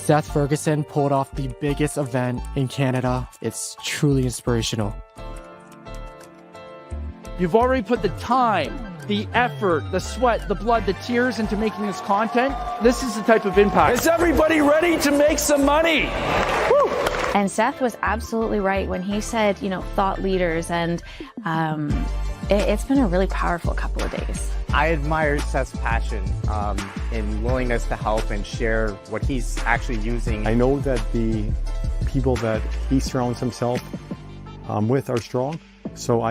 Seth Ferguson pulled off the biggest event in Canada. It's truly inspirational. You've already put the time, the effort, the sweat, the blood, the tears into making this content. This is the type of impact. Is everybody ready to make some money? Woo! And Seth was absolutely right when he said, thought leaders, and it's been a really powerful couple of days. I admire Seth's passion and willingness to help and share what he's actually using. I know that the people that he surrounds himself with are strong, so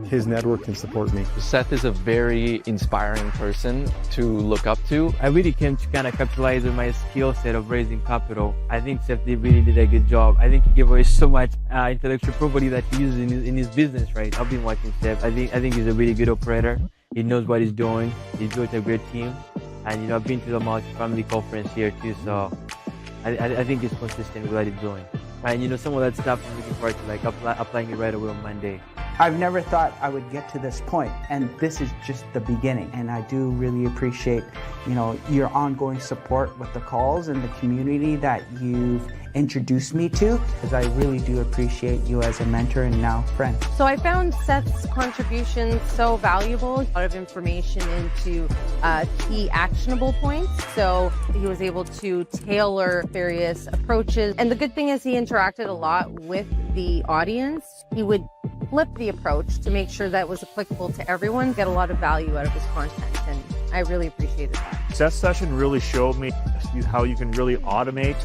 his network can support me. Seth is a very inspiring person to look up to. I really came to kind of capitalize on my skill set of raising capital. I think Seth really did a good job. I think he gave away so much intellectual property that he uses in his business, right? I've been watching Seth. I think he's a really good operator. He knows what he's doing. He's built a great team. And, I've been to the multi-family conference here too, so I think he's consistent with what he's doing. And, some of that stuff I'm looking forward to, applying it right away on Monday. I've never thought I would get to this point, and this is just the beginning. And I do really appreciate, your ongoing support with the calls and the community that you've introduced me to, because I really do appreciate you as a mentor and now friend. So I found Seth's contributions so valuable, a lot of information into key actionable points. So he was able to tailor various approaches. And the good thing is he interacted a lot with the audience. He would flip the approach to make sure that was applicable to everyone, get a lot of value out of his content, and I really appreciated that. Seth's session really showed me how you can really automate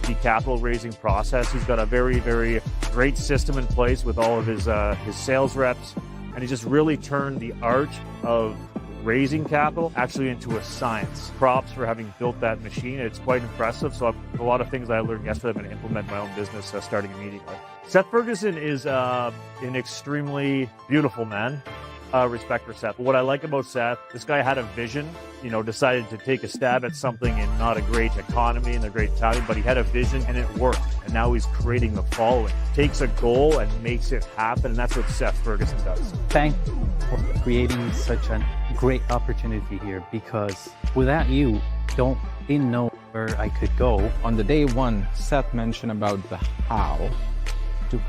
the capital raising process. He's got a very, very great system in place with all of his sales reps, and he just really turned the art of raising capital actually into a science. Props for having built that machine. It's quite impressive. So a lot of things I learned yesterday, I'm going to implement in my own business starting immediately. Seth Ferguson is an extremely beautiful man. Respect for Seth. What I like about Seth, this guy had a vision, decided to take a stab at something in not a great economy and a great town, but he had a vision and it worked. And now he's creating the following. Takes a goal and makes it happen. And that's what Seth Ferguson does. Thank you for creating such a great opportunity here, because without you, didn't know where I could go. On the day one, Seth mentioned about the how to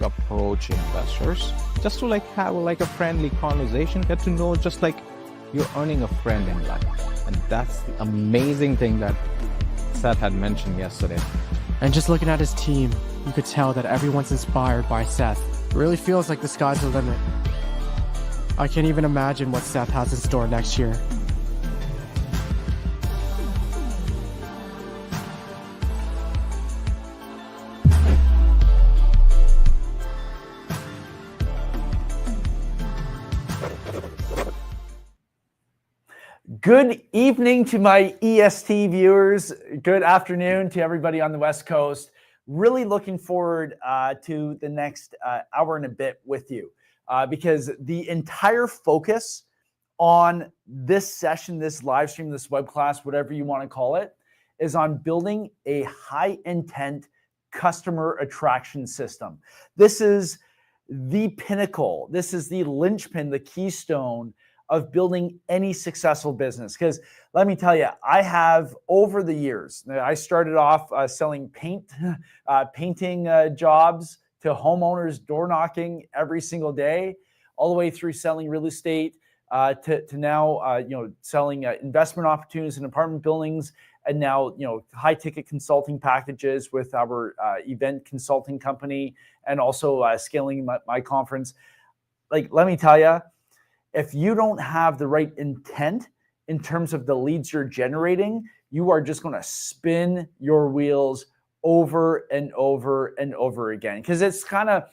approach investors, just to have a friendly conversation, get to know just like you're earning a friend in life. And that's the amazing thing that Seth had mentioned yesterday. And just looking at his team, you could tell that everyone's inspired by Seth. It really feels like the sky's the limit. I can't even imagine what Seth has in store next year. Good evening to my EST viewers. Good afternoon to everybody on the West Coast. Really looking forward to the next hour and a bit with you because the entire focus on this session, this live stream, this web class, whatever you want to call it, is on building a high intent customer attraction system. This is the pinnacle. This is the linchpin, the keystone of building any successful business. Because let me tell you, I have over the years, I started off selling painting jobs to homeowners, door knocking every single day, all the way through selling real estate to now, selling investment opportunities in apartment buildings, and now, high ticket consulting packages with our event consulting company, and also scaling my conference. Let me tell you, if you don't have the right intent in terms of the leads you're generating, you are just going to spin your wheels over and over and over again. Because it's kind of,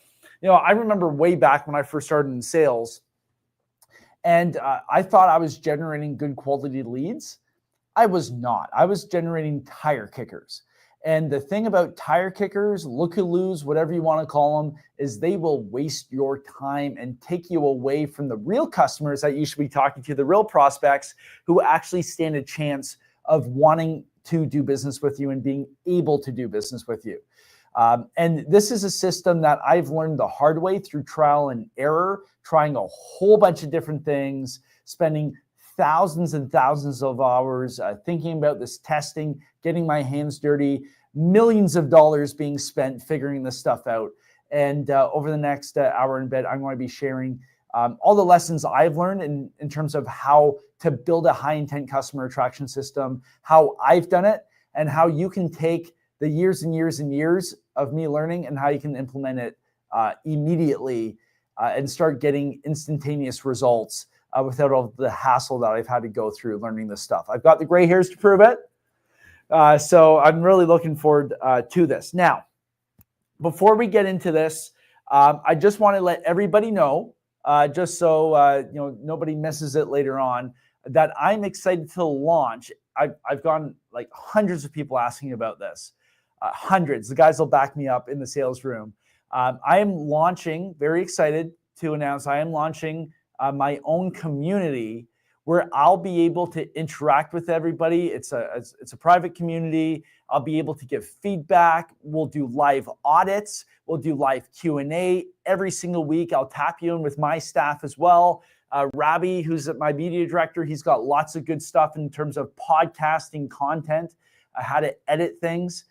I remember way back when I first started in sales, and I thought I was generating good quality leads. I was not. I was generating tire kickers. And the thing about tire kickers, look-a-loos, whatever you want to call them, is they will waste your time and take you away from the real customers that you should be talking to, the real prospects who actually stand a chance of wanting to do business with you and being able to do business with you. And this is a system that I've learned the hard way through trial and error, trying a whole bunch of different things, spending thousands and thousands of hours thinking about this testing, getting my hands dirty, millions of dollars being spent figuring this stuff out. And over the next hour and a bit, I'm going to be sharing all the lessons I've learned in terms of how to build a high intent customer attraction system, how I've done it, and how you can take the years and years and years of me learning and how you can implement it immediately and start getting instantaneous results without all the hassle that I've had to go through learning this stuff. I've got the gray hairs to prove it. So I'm really looking forward to this. Now, before we get into this, I just want to let everybody know, just so nobody misses it later on, that I'm excited to launch. I've gotten like hundreds of people asking about this. Hundreds. The guys will back me up in the sales room. I am launching, very excited to announce, I am launching my own community where I'll be able to interact with everybody. It's a private community. I'll be able to give feedback. We'll do live audits. We'll do live Q&A every single week. I'll tap you in with my staff as well. Rabi, who's my media director, he's got lots of good stuff in terms of podcasting content, how to edit things.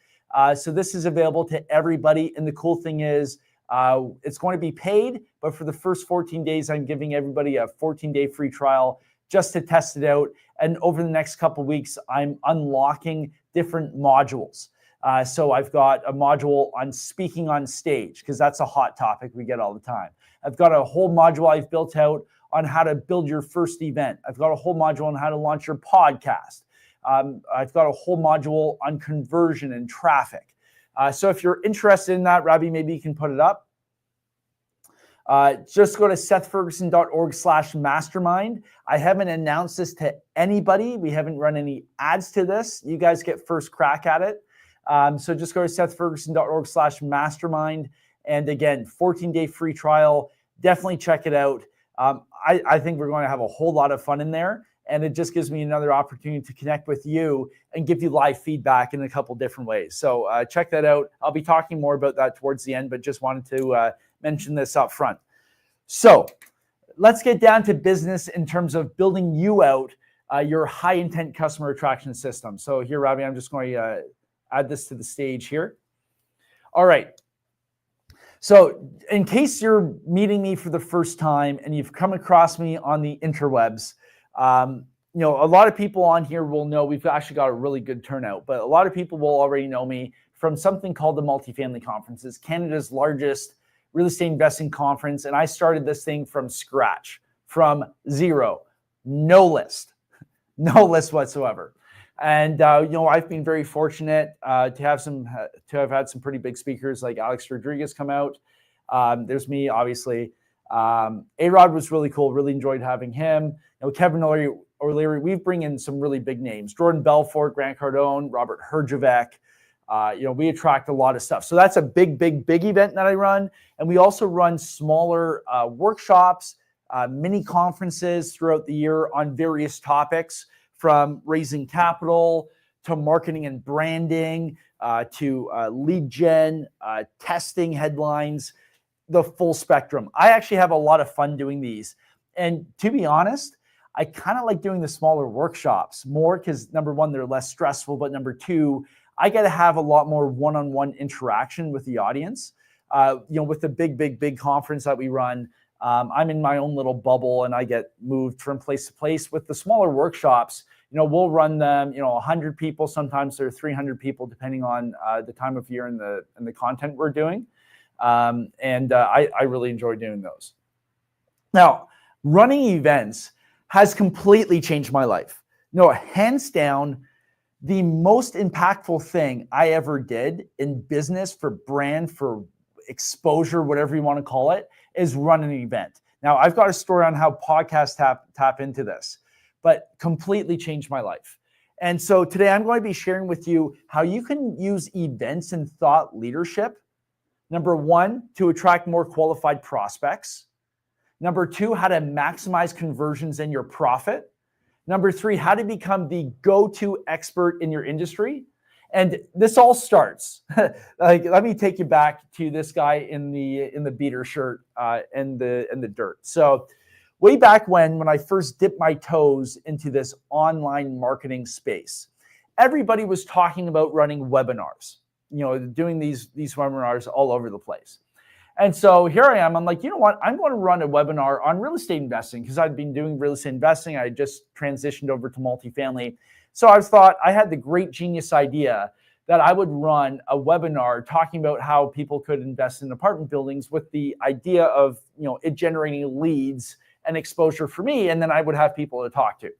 So this is available to everybody. And the cool thing is it's going to be paid, but for the first 14 days, I'm giving everybody a 14-day free trial just to test it out. And over the next couple of weeks, I'm unlocking different modules. So I've got a module on speaking on stage, because that's a hot topic we get all the time. I've got a whole module I've built out on how to build your first event. I've got a whole module on how to launch your podcast. I've got a whole module on conversion and traffic. So if you're interested in that, Rabi, maybe you can put it up. Just go to sethferguson.org/mastermind. I haven't announced this to anybody. We haven't run any ads to this. You guys get first crack at it. So just go to sethferguson.org/mastermind. And again, 14-day free trial. Definitely check it out. I think we're going to have a whole lot of fun in there. And it just gives me another opportunity to connect with you and give you live feedback in a couple different ways. So check that out. I'll be talking more about that towards the end, but just wanted to mention this up front. So let's get down to business in terms of building you out your high intent customer attraction system. So here, Rabi, I'm just going to add this to the stage here. All right. So in case you're meeting me for the first time and you've come across me on the interwebs, a lot of people on here will know we've actually got a really good turnout, but a lot of people will already know me from something called the Multifamily Conferences, Canada's largest real estate investing conference. And I started this thing from scratch, from zero, no list whatsoever. And, I've been very fortunate to have had some pretty big speakers like Alex Rodriguez come out. There's me, obviously. A-Rod was really cool. Really enjoyed having him. Kevin O'Leary, we bring in some really big names. Jordan Belfort, Grant Cardone, Robert Herjavec. We attract a lot of stuff. So that's a big event that I run. And we also run smaller workshops, mini conferences throughout the year on various topics, from raising capital to marketing and branding to lead gen, testing headlines, the full spectrum. I actually have a lot of fun doing these. And to be honest, I kind of like doing the smaller workshops more because, number one, they're less stressful, but number two, I get to have a lot more one-on-one interaction with the audience. With the big conference that we run, I'm in my own little bubble and I get moved from place to place. With the smaller workshops, we'll run them, 100 people, sometimes there are 300 people, depending on the time of year and the content we're doing. I really enjoy doing those. Now, running events has completely changed my life. Hands down, the most impactful thing I ever did in business, for brand, for exposure, whatever you want to call it, is run an event. Now, I've got a story on how podcasts tap into this, but completely changed my life. And so today I'm going to be sharing with you how you can use events and thought leadership. Number one, to attract more qualified prospects. Number two, how to maximize conversions in your profit. Number three, how to become the go-to expert in your industry. And this all starts, let me take you back to this guy in the beater shirt and the dirt. So way back when I first dipped my toes into this online marketing space, everybody was talking about running webinars, doing these webinars all over the place. And so here I am. I'm like, you know what? I'm going to run a webinar on real estate investing because I'd been doing real estate investing. I just transitioned over to multifamily. So I thought I had the great genius idea that I would run a webinar talking about how people could invest in apartment buildings with the idea of, it generating leads and exposure for me. And then I would have people to talk to.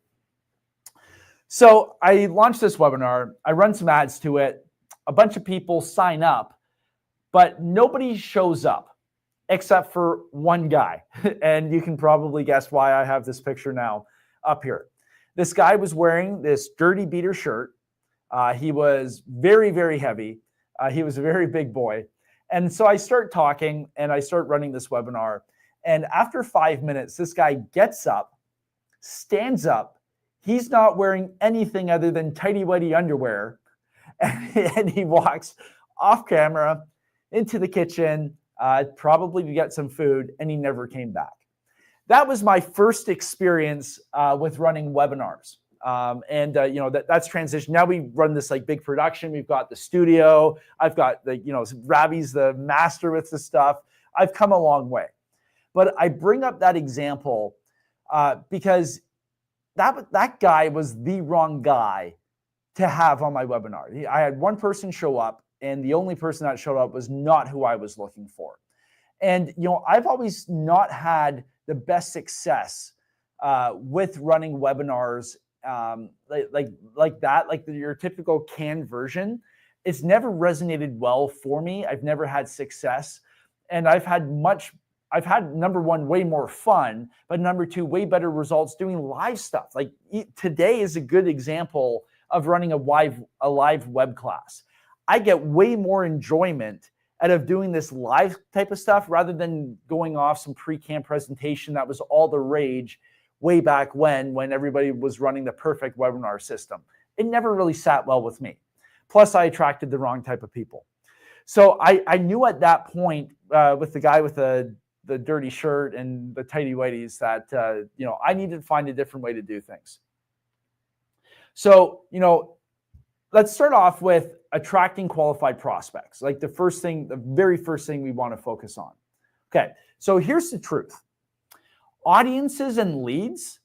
So I launched this webinar. I run some ads to it. A bunch of people sign up, but nobody shows up except for one guy. And you can probably guess why I have this picture now up here. This guy was wearing this dirty beater shirt. He was very, very heavy. He was a very big boy. And so I start talking and I start running this webinar. And after 5 minutes, this guy gets up, stands up. He's not wearing anything other than tighty-whitey underwear. And he walks off camera into the kitchen, probably to get some food, and he never came back. That was my first experience with running webinars. That's transition. Now we run this like big production. We've got the studio. I've got Ravi's the master with the stuff. I've come a long way. But I bring up that example because that guy was the wrong guy to have on my webinar. I had one person show up, and the only person that showed up was not who I was looking for. And I've always not had the best success with running webinars like that, like your typical canned version. It's never resonated well for me. I've never had success, and I've had number one, way more fun, but number two, way better results doing live stuff. Like today is a good example of running a live web class. I get way more enjoyment out of doing this live type of stuff rather than going off some pre-canned presentation that was all the rage way back when everybody was running the perfect webinar system. It never really sat well with me. Plus, I attracted the wrong type of people. So I knew at that point with the guy with the dirty shirt and the tighty whities that I needed to find a different way to do things. So let's start off with attracting qualified prospects. Like the very first thing we want to focus on. Okay, so here's the truth. Audiences and leads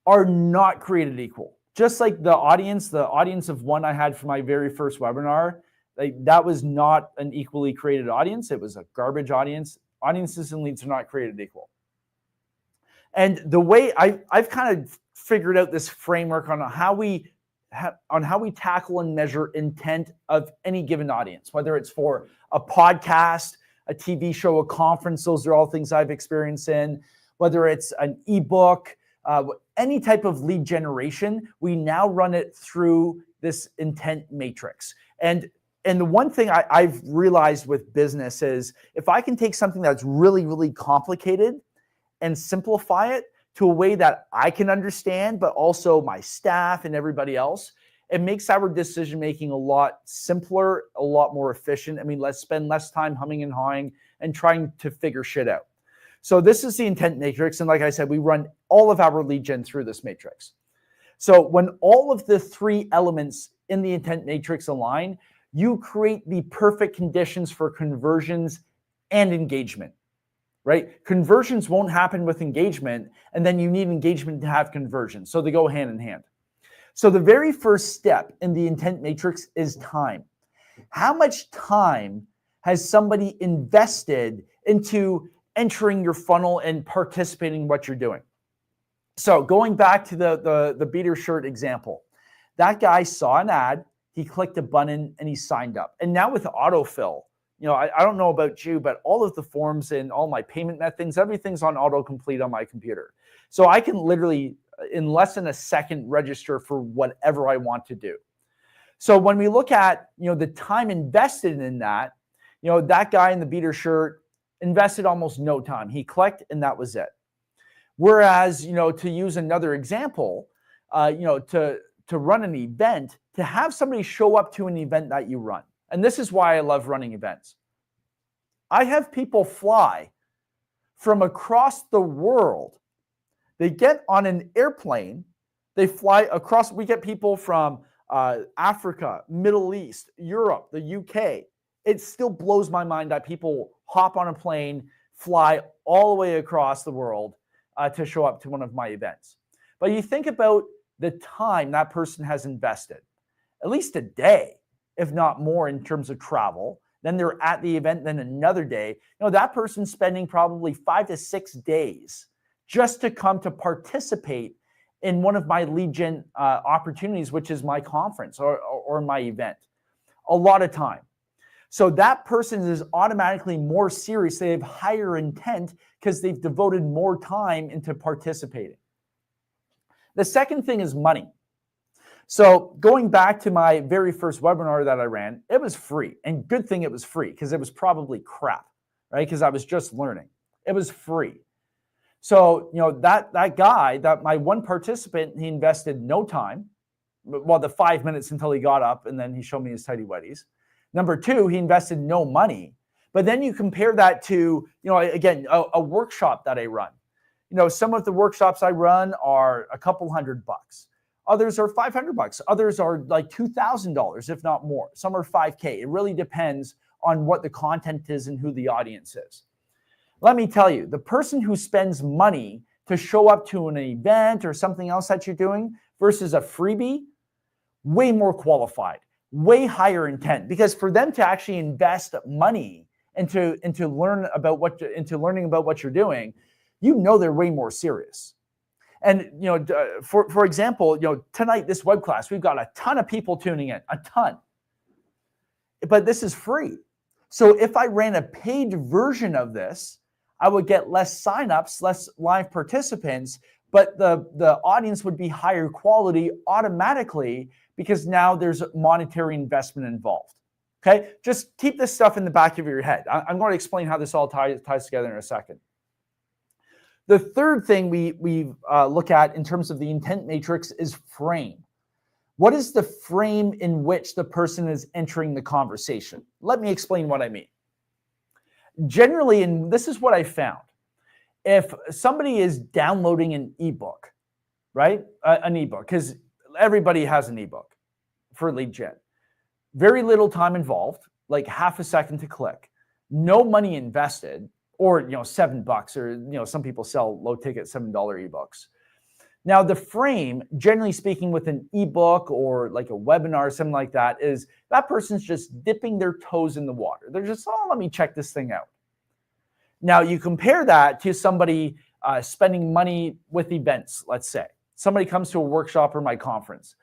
are not created equal. Just like the audience of one I had for my very first webinar, that was not an equally created audience. It was a garbage audience. Audiences and leads are not created equal. And the way I've kind of figured out this framework on how we tackle and measure intent of any given audience, whether it's for a podcast, a TV show, a conference. Those are all things I've experienced in. Whether it's an ebook, any type of lead generation, we now run it through this intent matrix. And the one thing I've realized with business is if I can take something that's really, really complicated and simplify it to a way that I can understand, but also my staff and everybody else, it makes our decision-making a lot simpler, a lot more efficient. I mean, let's spend less time humming and hawing and trying to figure shit out. So this is the intent matrix. And like I said, we run all of our lead gen through this matrix. So when all of the three elements in the intent matrix align, you create the perfect conditions for conversions and engagement, right? Conversions won't happen with engagement, and then you need engagement to have conversions. So they go hand in hand. So the very first step in the intent matrix is time. How much time has somebody invested into entering your funnel and participating in what you're doing? So going back to the beater shirt example, that guy saw an ad, he clicked a button and he signed up. And now with autofill, I don't know about you, but all of the forms and all my payment methods, everything's on autocomplete on my computer. So I can literally, in less than a second, register for whatever I want to do. So when we look at, the time invested in that, that guy in the beater shirt invested almost no time. He clicked and that was it. Whereas, to use another example, to run an event, to have somebody show up to an event that you run. And this is why I love running events. I have people fly from across the world They get on an airplane, they fly across. We get people from Africa, Middle East, Europe, the UK. It still blows my mind that people hop on a plane, fly all the way across the world to show up to one of my events. But you think about the time that person has invested, at least a day, if not more, in terms of travel. Then they're at the event, then another day. That person's spending probably 5 to 6 days just to come to participate in one of my lead gen opportunities, which is my conference or my event. A lot of time. So that person is automatically more serious. They have higher intent because they've devoted more time into participating. The second thing is money. So going back to my very first webinar that I ran, it was free. And good thing it was free because it was probably crap, right? Because I was just learning. It was free. So, that guy, my one participant, he invested no time. Well, the 5 minutes until he got up and then he showed me his tidy whities. Number two, he invested no money. But then you compare that to, again, a workshop that I run. Some of the workshops I run are a couple $100. Others are $500. Others are like $2,000, if not more. Some are $5K. It really depends on what the content is and who the audience is. Let me tell you, the person who spends money to show up to an event or something else that you're doing versus a freebie, way more qualified, way higher intent. Because for them to actually invest money into learning about what you're doing, they're way more serious. And for example, tonight, this web class, we've got a ton of people tuning in, a ton. But this is free. So if I ran a paid version of this, I would get less signups, less live participants, but the audience would be higher quality automatically because now there's monetary investment involved. Okay, just keep this stuff in the back of your head. I'm going to explain how this all ties together in a second. The third thing we look at in terms of the intent matrix is frame. What is the frame in which the person is entering the conversation? Let me explain what I mean. Generally, and this is what I found, if somebody is downloading an ebook, right? An ebook, because everybody has an ebook for lead gen. Very little time involved, like half a second to click, no money invested, or $7, or some people sell low ticket $7 ebooks. Now the frame, generally speaking, with an ebook or like a webinar or something like that, is that person's just dipping their toes in the water. They're just, let me check this thing out. Now you compare that to somebody spending money with events. Let's say somebody comes to a workshop or my conference.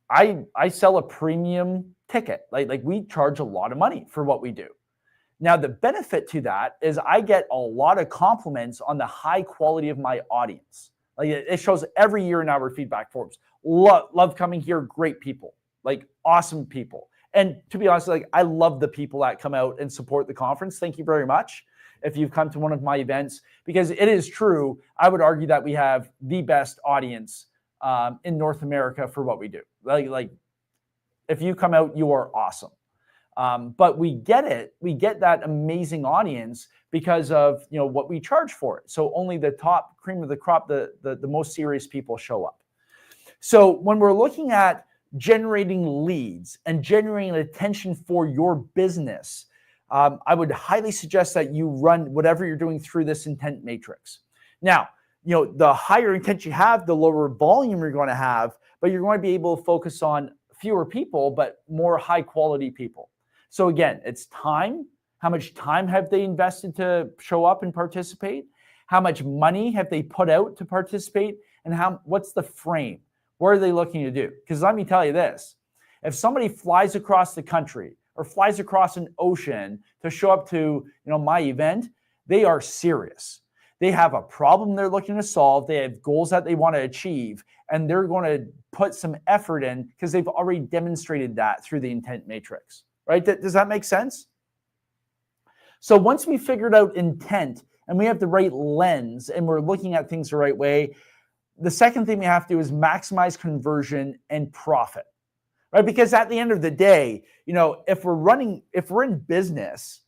I sell a premium ticket. Like we charge a lot of money for what we do. Now, the benefit to that is I get a lot of compliments on the high quality of my audience. Like it shows every year in our feedback forms. Love coming here, great people, like awesome people. And to be honest, like I love the people that come out and support the conference. Thank you very much if you've come to one of my events, because it is true. I would argue that we have the best audience in North America for what we do. Like if you come out, you are awesome. But we get that amazing audience because of what we charge for it. So only the top cream of the crop, the most serious people show up. So when we're looking at generating leads and generating attention for your business, I would highly suggest that you run whatever you're doing through this intent matrix. Now, the higher intent you have, the lower volume you're going to have, but you're going to be able to focus on fewer people, but more high quality people. So again, it's time. How much time have they invested to show up and participate? How much money have they put out to participate? And what's the frame? What are they looking to do? Because let me tell you this, if somebody flies across the country or flies across an ocean to show up to my event, they are serious. They have a problem they're looking to solve. They have goals that they want to achieve, and they're going to put some effort in because they've already demonstrated that through the intent matrix. Right? Does that make sense? So once we figured out intent and we have the right lens and we're looking at things the right way, the second thing we have to do is maximize conversion and profit, right? Because at the end of the day, if we're in business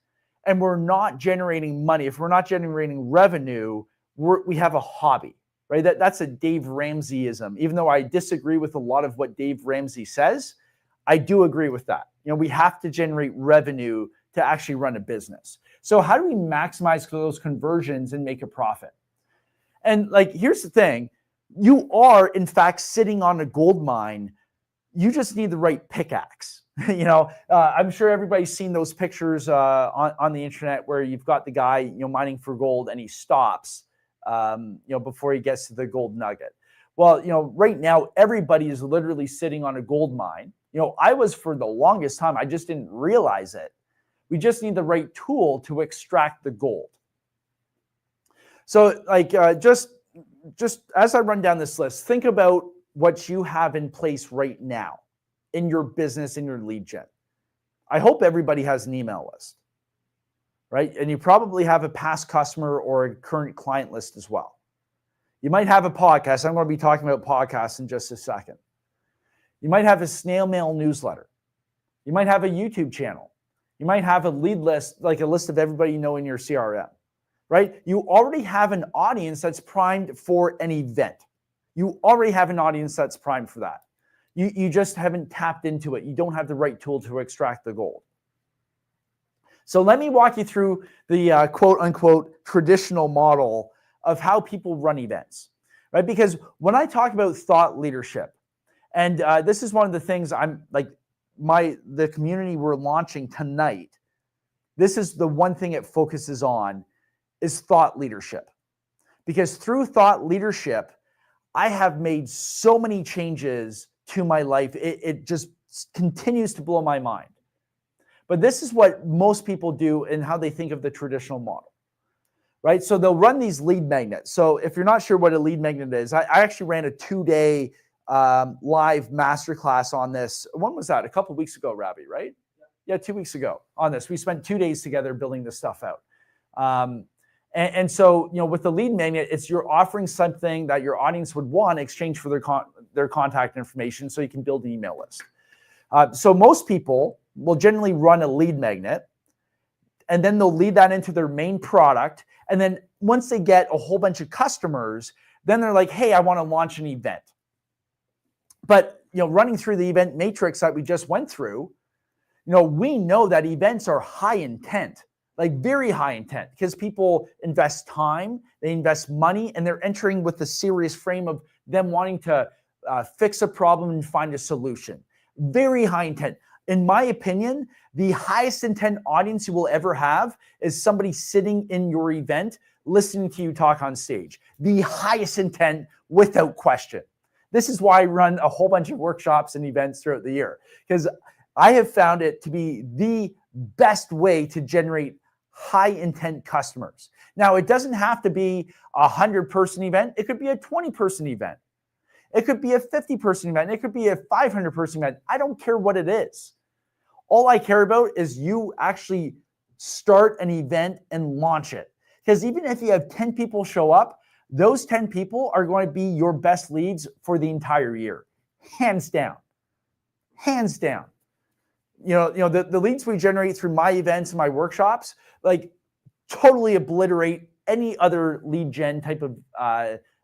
and we're not generating money, if we're not generating revenue, we have a hobby. right? That's a Dave Ramseyism. Even though I disagree with a lot of what Dave Ramsey says, I do agree with that. We have to generate revenue to actually run a business. So how do we maximize those conversions and make a profit? And here's the thing. You are, in fact, sitting on a gold mine. You just need the right pickaxe. I'm sure everybody's seen those pictures on the internet where you've got the guy, mining for gold, and he stops, before he gets to the gold nugget. Well, right now, everybody is literally sitting on a gold mine. I was for the longest time, I just didn't realize it. We just need the right tool to extract the gold. So just as I run down this list, think about what you have in place right now in your business, in your lead gen. I hope everybody has an email list, right? And you probably have a past customer or a current client list as well. You might have a podcast. I'm going to be talking about podcasts in just a second. You might have a snail mail newsletter. You might have a YouTube channel. You might have a lead list, like a list of everybody you know in your CRM, right? You already have an audience that's primed for an event. You already have an audience that's primed for that. You just haven't tapped into it. You don't have the right tool to extract the gold. So let me walk you through the quote unquote traditional model of how people run events, right? Because when I talk about thought leadership, and this is one of the things the community we're launching tonight, this is the one thing it focuses on is thought leadership. Because through thought leadership, I have made so many changes to my life. It just continues to blow my mind. But this is what most people do and how they think of the traditional model, right? So they'll run these lead magnets. So if you're not sure what a lead magnet is, I actually ran a 2-day live masterclass on this. When was that? A couple of weeks ago, Ravi, right? Yeah, 2 weeks ago on this. We spent 2 days together building this stuff out. And so, with the lead magnet, it's you're offering something that your audience would want in exchange for their contact information so you can build an email list. So most people will generally run a lead magnet, and then they'll lead that into their main product. And then once they get a whole bunch of customers, then they're like, hey, I want to launch an event. But, running through the event matrix that we just went through, we know that events are high intent. Like very high intent, because people invest time, they invest money, and they're entering with the serious frame of them wanting to fix a problem and find a solution. Very high intent. In my opinion, the highest intent audience you will ever have is somebody sitting in your event, listening to you talk on stage. The highest intent without question. This is why I run a whole bunch of workshops and events throughout the year, because I have found it to be the best way to generate high intent customers. Now, it doesn't have to be a 100-person event. It could be a 20-person event. It could be a 50-person event. It could be a 500-person event. I don't care what it is. All I care about is you actually start an event and launch it. Because even if you have 10 people show up, those 10 people are going to be your best leads for the entire year. Hands down. Hands down. The leads we generate through my events and my workshops, totally obliterate any other lead gen type of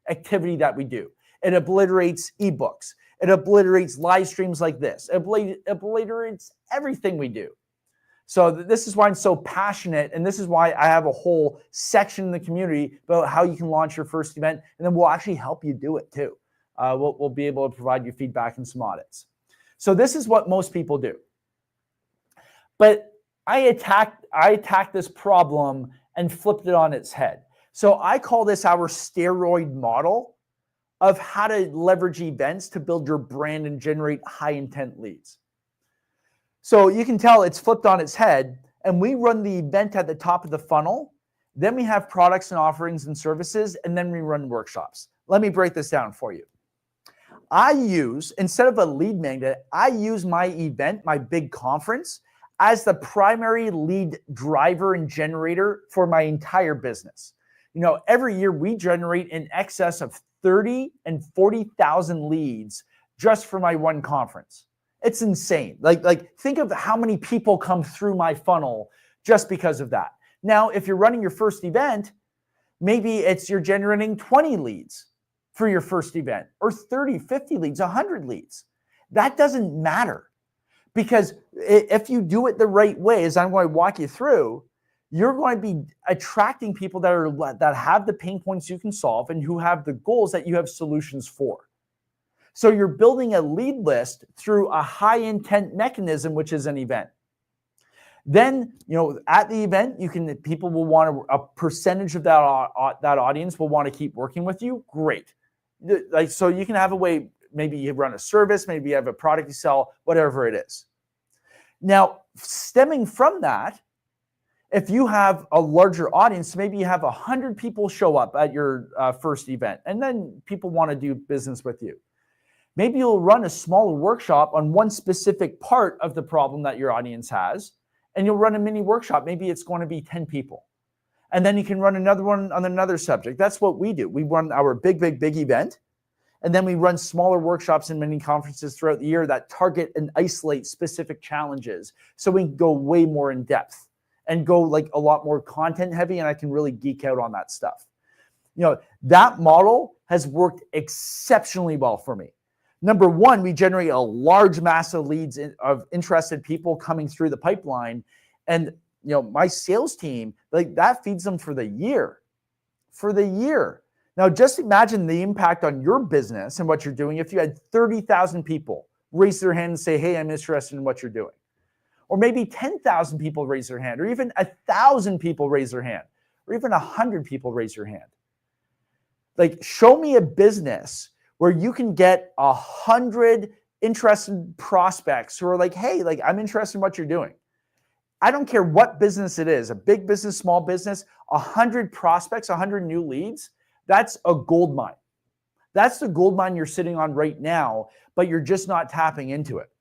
activity that we do. It obliterates ebooks. It obliterates live streams like this. It obliterates everything we do. So this is why I'm so passionate, and this is why I have a whole section in the community about how you can launch your first event, and then we'll actually help you do it too. We'll be able to provide you feedback and some audits. So this is what most people do. But I attacked this problem and flipped it on its head. So I call this our steroid model of how to leverage events to build your brand and generate high intent leads. So you can tell it's flipped on its head, and we run the event at the top of the funnel. Then we have products and offerings and services, and then we run workshops. Let me break this down for you. Instead of a lead magnet, I use my event, my big conference, as the primary lead driver and generator for my entire business. Every year we generate in excess of 30 and 40,000 leads just for my one conference. It's insane. Think of how many people come through my funnel just because of that. Now, if you're running your first event, maybe you're generating 20 leads. for your first event, or 30, 50 leads, 100 leads. That doesn't matter, because if you do it the right way, as I'm going to walk you through, you're going to be attracting people that have the pain points you can solve and who have the goals that you have solutions for. So you're building a lead list through a high intent mechanism, which is an event. Then, at the event, people will want a percentage of that audience will want to keep working with you. Great. So you can have a way, maybe you run a service, maybe you have a product you sell, whatever it is. Now, stemming from that, if you have a larger audience, maybe you have 100 people show up at your first event, and then people want to do business with you. Maybe you'll run a smaller workshop on one specific part of the problem that your audience has, and you'll run a mini workshop. Maybe it's going to be 10 people. And then you can run another one on another subject. That's what we do. We run our big event, and then we run smaller workshops and mini conferences throughout the year that target and isolate specific challenges, so we can go way more in depth and go like a lot more content heavy, and I can really geek out on that stuff. That model has worked exceptionally well for me. Number one, we generate a large mass of leads of interested people coming through the pipeline. And, my sales team, that feeds them for the year. Now, just imagine the impact on your business and what you're doing if you had 30,000 people raise their hand and say, hey, I'm interested in what you're doing. Or maybe 10,000 people raise their hand, or even 1,000 people raise their hand, or even 100 people raise your hand. Show me a business where you can get 100 interested prospects who are like, hey, I'm interested in what you're doing. I don't care what business it is, a big business, small business, 100 prospects, 100 new leads, that's a gold mine. That's the gold mine you're sitting on right now, but you're just not tapping into it,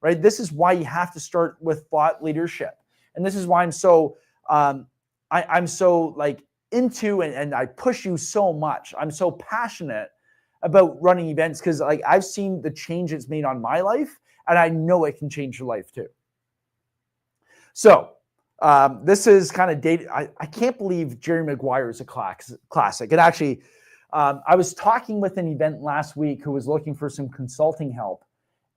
right? This is why you have to start with thought leadership. And this is why I'm so, I'm so into and I push you so much. I'm so passionate about running events because I've seen the change it's made on my life, and I know it can change your life too. So this is kind of dated. I can't believe Jerry Maguire is a classic. And actually, I was talking with an event last week who was looking for some consulting help.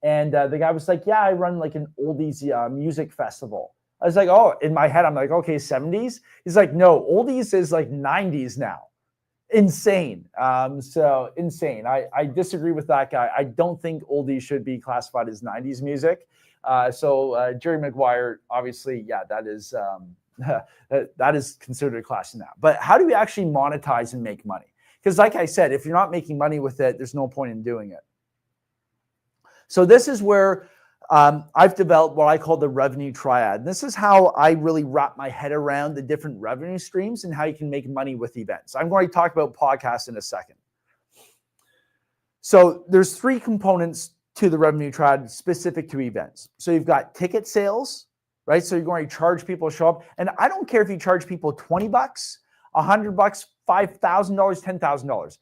And the guy was like, yeah, I run an oldies music festival. I was like, oh, in my head, I'm like, okay, 70s? He's like, no, oldies is 90s now. Insane. So insane. I disagree with that guy. I don't think oldies should be classified as 90s music. So Jerry Maguire, obviously, yeah, that is that is considered a classic now. But how do we actually monetize and make money? Because like I said, if you're not making money with it, there's no point in doing it. So this is where I've developed what I call the revenue triad. This is how I really wrap my head around the different revenue streams and how you can make money with events. I'm going to talk about podcasts in a second. So there's 3 components to the revenue triad specific to events. So you've got ticket sales, right? So you're going to charge people to show up. And I don't care if you charge people $20, $100, $5,000, $10,000.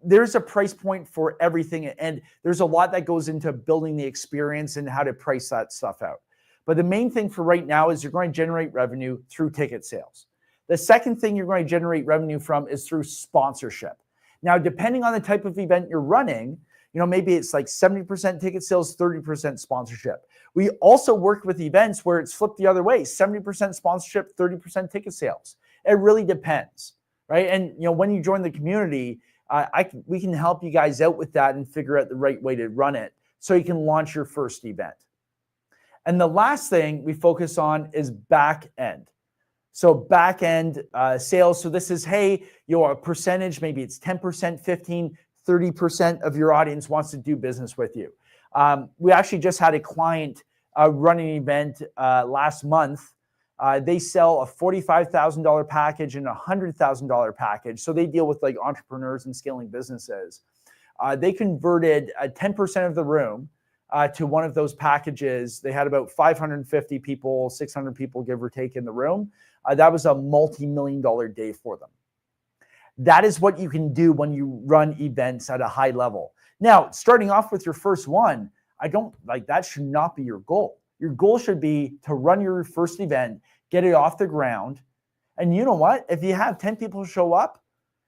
There's a price point for everything. And there's a lot that goes into building the experience and how to price that stuff out. But the main thing for right now is you're going to generate revenue through ticket sales. The second thing you're going to generate revenue from is through sponsorship. Now, depending on the type of event you're running, maybe it's 70% ticket sales, 30% sponsorship. We also work with events where it's flipped the other way, 70% sponsorship, 30% ticket sales. It really depends, right? And when you join the community, we can help you guys out with that and figure out the right way to run it so you can launch your first event. And the last thing we focus on is back end. So back end sales. So this is, hey, a percentage, maybe it's 10%, 15, 30% of your audience wants to do business with you. We actually just had a client run an event last month. They sell a $45,000 package and a $100,000 package. So they deal with entrepreneurs and scaling businesses. They converted 10% of the room to one of those packages. They had about 550 people, 600 people, give or take, in the room. That was a multi-million-dollar day for them. That is what you can do when you run events at a high level. Now, starting off with your first one, that should not be your goal. Your goal should be to run your first event, get it off the ground. And you know what? If you have 10 people show up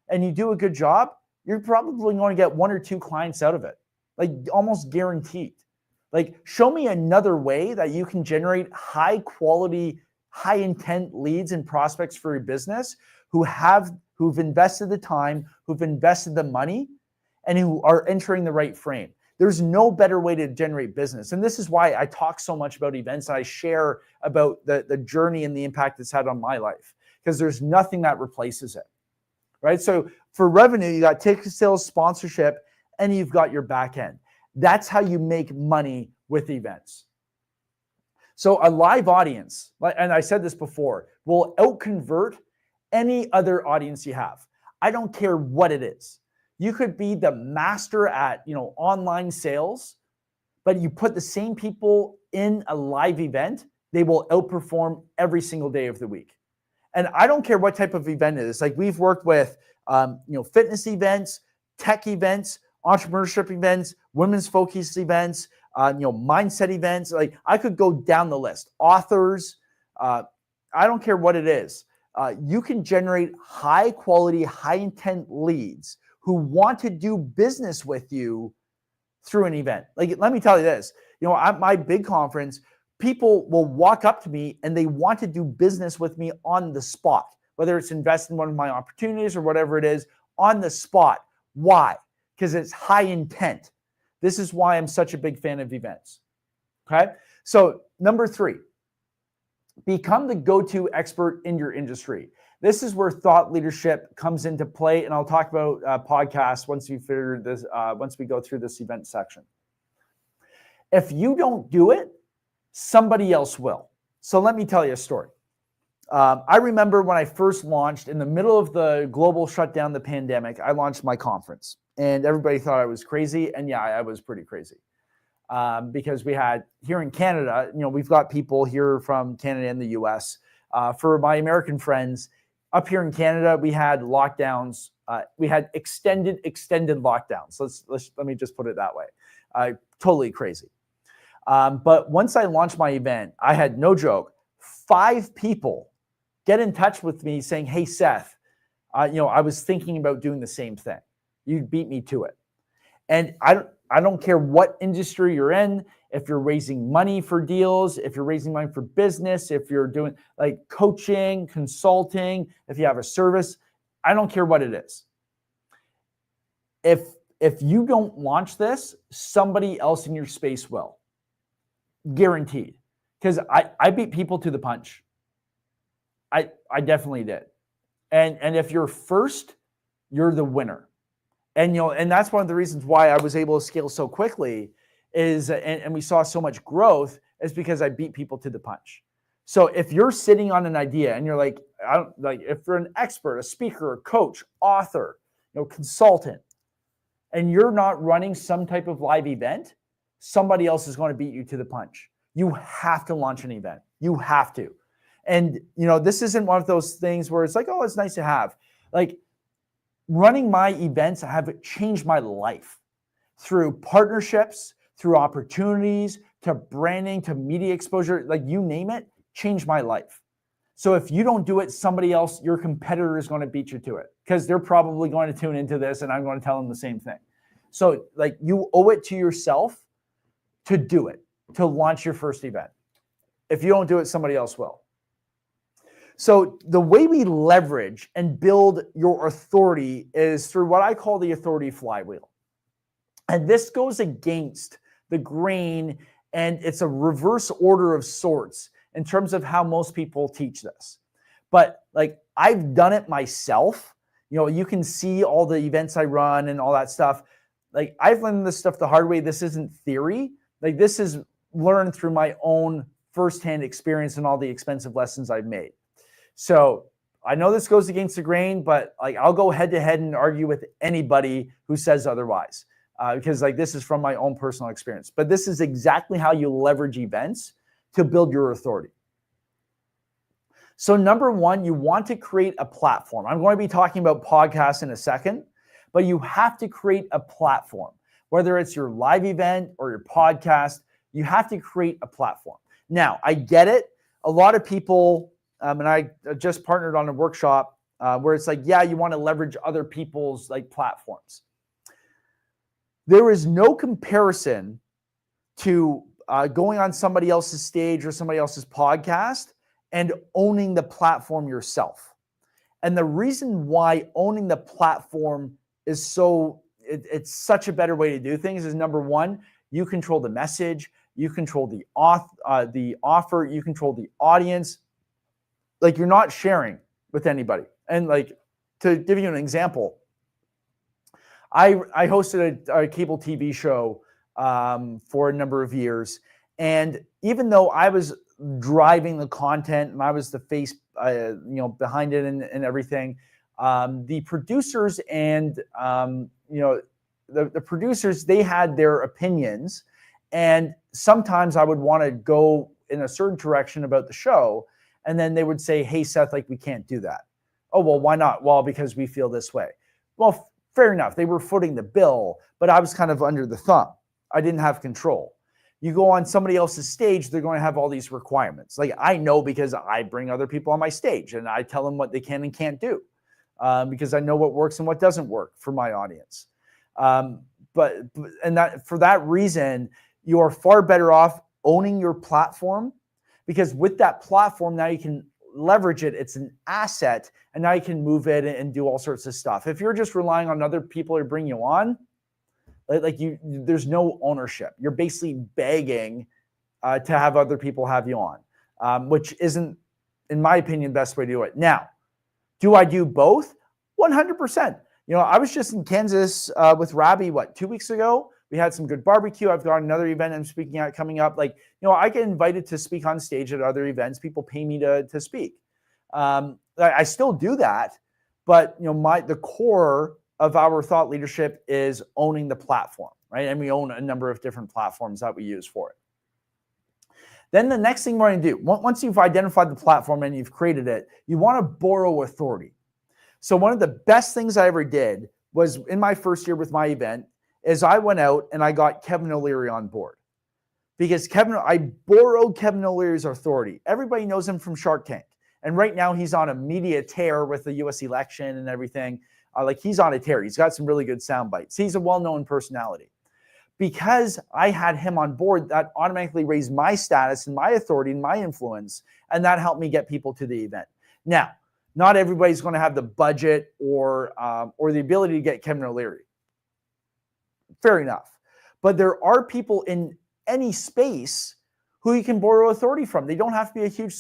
and you do a good job, you're probably going to get 1 or 2 clients out of it, like almost guaranteed. Like, show me another way that you can generate high quality, high intent leads and prospects for your business who've invested the time, who've invested the money, and who are entering the right frame. There's no better way to generate business. And this is why I talk so much about events. And I share about the journey and the impact it's had on my life, because there's nothing that replaces it, right? So for revenue, you got ticket sales, sponsorship, and you've got your back end. That's how you make money with events. So a live audience, and I said this before, will outconvert any other audience you have. I don't care what it is. You could be the master at, online sales, but you put the same people in a live event, they will outperform every single day of the week. And I don't care what type of event it is. Like, we've worked with, fitness events, tech events, entrepreneurship events, women's focused events, mindset events. Like, I could go down the list. Authors, I don't care what it is. You can generate high quality, high intent leads who want to do business with you through an event. Like, let me tell you this, at my big conference, people will walk up to me and they want to do business with me on the spot, whether it's invest in one of my opportunities or whatever it is, on the spot. Why? Because it's high intent. This is why I'm such a big fan of events. Okay. So number 3, become the go-to expert in your industry. This is where thought leadership comes into play. And I'll talk about podcasts once we go through this event section. If you don't do it, somebody else will. So let me tell you a story. I remember when I first launched in the middle of the global shutdown, the pandemic, I launched my conference and everybody thought I was crazy. And yeah, I was pretty crazy because we had here in Canada, we've got people here from Canada and the US. For my American friends up here in Canada, we had lockdowns. We had extended lockdowns. Let me just put it that way. Totally crazy. But once I launched my event, I had, no joke, 5 people get in touch with me saying, "Hey, Seth, I was thinking about doing the same thing. You beat me to it." And I don't care what industry you're in, if you're raising money for deals, if you're raising money for business, if you're doing like coaching, consulting, if you have a service, I don't care what it is. If you don't launch this, somebody else in your space will. Guaranteed. Because I beat people to the punch. I definitely did. And if you're first, you're the winner. And and that's one of the reasons why I was able to scale so quickly and we saw so much growth is because I beat people to the punch. So if you're sitting on an idea and you're like, if you're an expert, a speaker, a coach, author, consultant, and you're not running some type of live event, somebody else is going to beat you to the punch. You have to launch an event. You have to. And, this isn't one of those things where it's like, oh, it's nice to have. Like, running my events have changed my life through partnerships, through opportunities, to branding, to media exposure, like you name it, changed my life. So if you don't do it, somebody else, your competitor is going to beat you to it because they're probably going to tune into this and I'm going to tell them the same thing. So like you owe it to yourself to do it, to launch your first event. If you don't do it, somebody else will. So the way we leverage and build your authority is through what I call the authority flywheel. And this goes against the grain and it's a reverse order of sorts in terms of how most people teach this. But like I've done it myself. You can see all the events I run and all that stuff. Like I've learned this stuff the hard way. This isn't theory. Like this is learned through my own firsthand experience and all the expensive lessons I've made. So I know this goes against the grain, but like I'll go head to head and argue with anybody who says otherwise, because like this is from my own personal experience. But this is exactly how you leverage events to build your authority. So number 1, you want to create a platform. I'm going to be talking about podcasts in a second, but you have to create a platform, whether it's your live event or your podcast. You have to create a platform. Now, I get it. A lot of people. And I just partnered on a workshop where it's like, yeah, you want to leverage other people's like platforms. There is no comparison to going on somebody else's stage or somebody else's podcast and owning the platform yourself. And the reason why owning the platform is it's such a better way to do things is, number one, you control the message, you control the offer, you control the audience. Like, you're not sharing with anybody. And like, to give you an example, I hosted a cable TV show for a number of years. And even though I was driving the content and I was the face, behind it and everything, the producers and, the producers, they had their opinions. And sometimes I would want to go in a certain direction about the show. And then they would say, hey, Seth, like, we can't do that. Oh, well, why not? Well, because we feel this way. Well, fair enough. They were footing the bill, but I was kind of under the thumb. I didn't have control. You go on somebody else's stage, they're going to have all these requirements. Like, I know because I bring other people on my stage and I tell them what they can and can't do, because I know what works and what doesn't work for my audience. But for that reason, you are far better off owning your platform, because with that platform, now you can leverage it. It's an asset, and now you can move it and do all sorts of stuff. If you're just relying on other people to bring you on, there's no ownership. You're basically begging to have other people have you on, which isn't, in my opinion, the best way to do it. Now, do I do both? 100%. I was just in Kansas with Robbie, 2 weeks ago? We had some good barbecue. I've got another event I'm speaking at coming up. I get invited to speak on stage at other events. People pay me to speak. I still do that, but the core of our thought leadership is owning the platform, right? And we own a number of different platforms that we use for it. Then the next thing we're going to do, once you've identified the platform and you've created it, you want to borrow authority. So one of the best things I ever did was, in my first year with my event, is I went out and I got Kevin O'Leary on board, because I borrowed Kevin O'Leary's authority. Everybody knows him from Shark Tank. And right now he's on a media tear with the US election and everything. He's on a tear. He's got some really good sound bites. He's a well-known personality. Because I had him on board, that automatically raised my status and my authority and my influence. And that helped me get people to the event. Now, not everybody's going to have the budget or the ability to get Kevin O'Leary. Fair enough. But there are people in any space who you can borrow authority from. They don't have to be a huge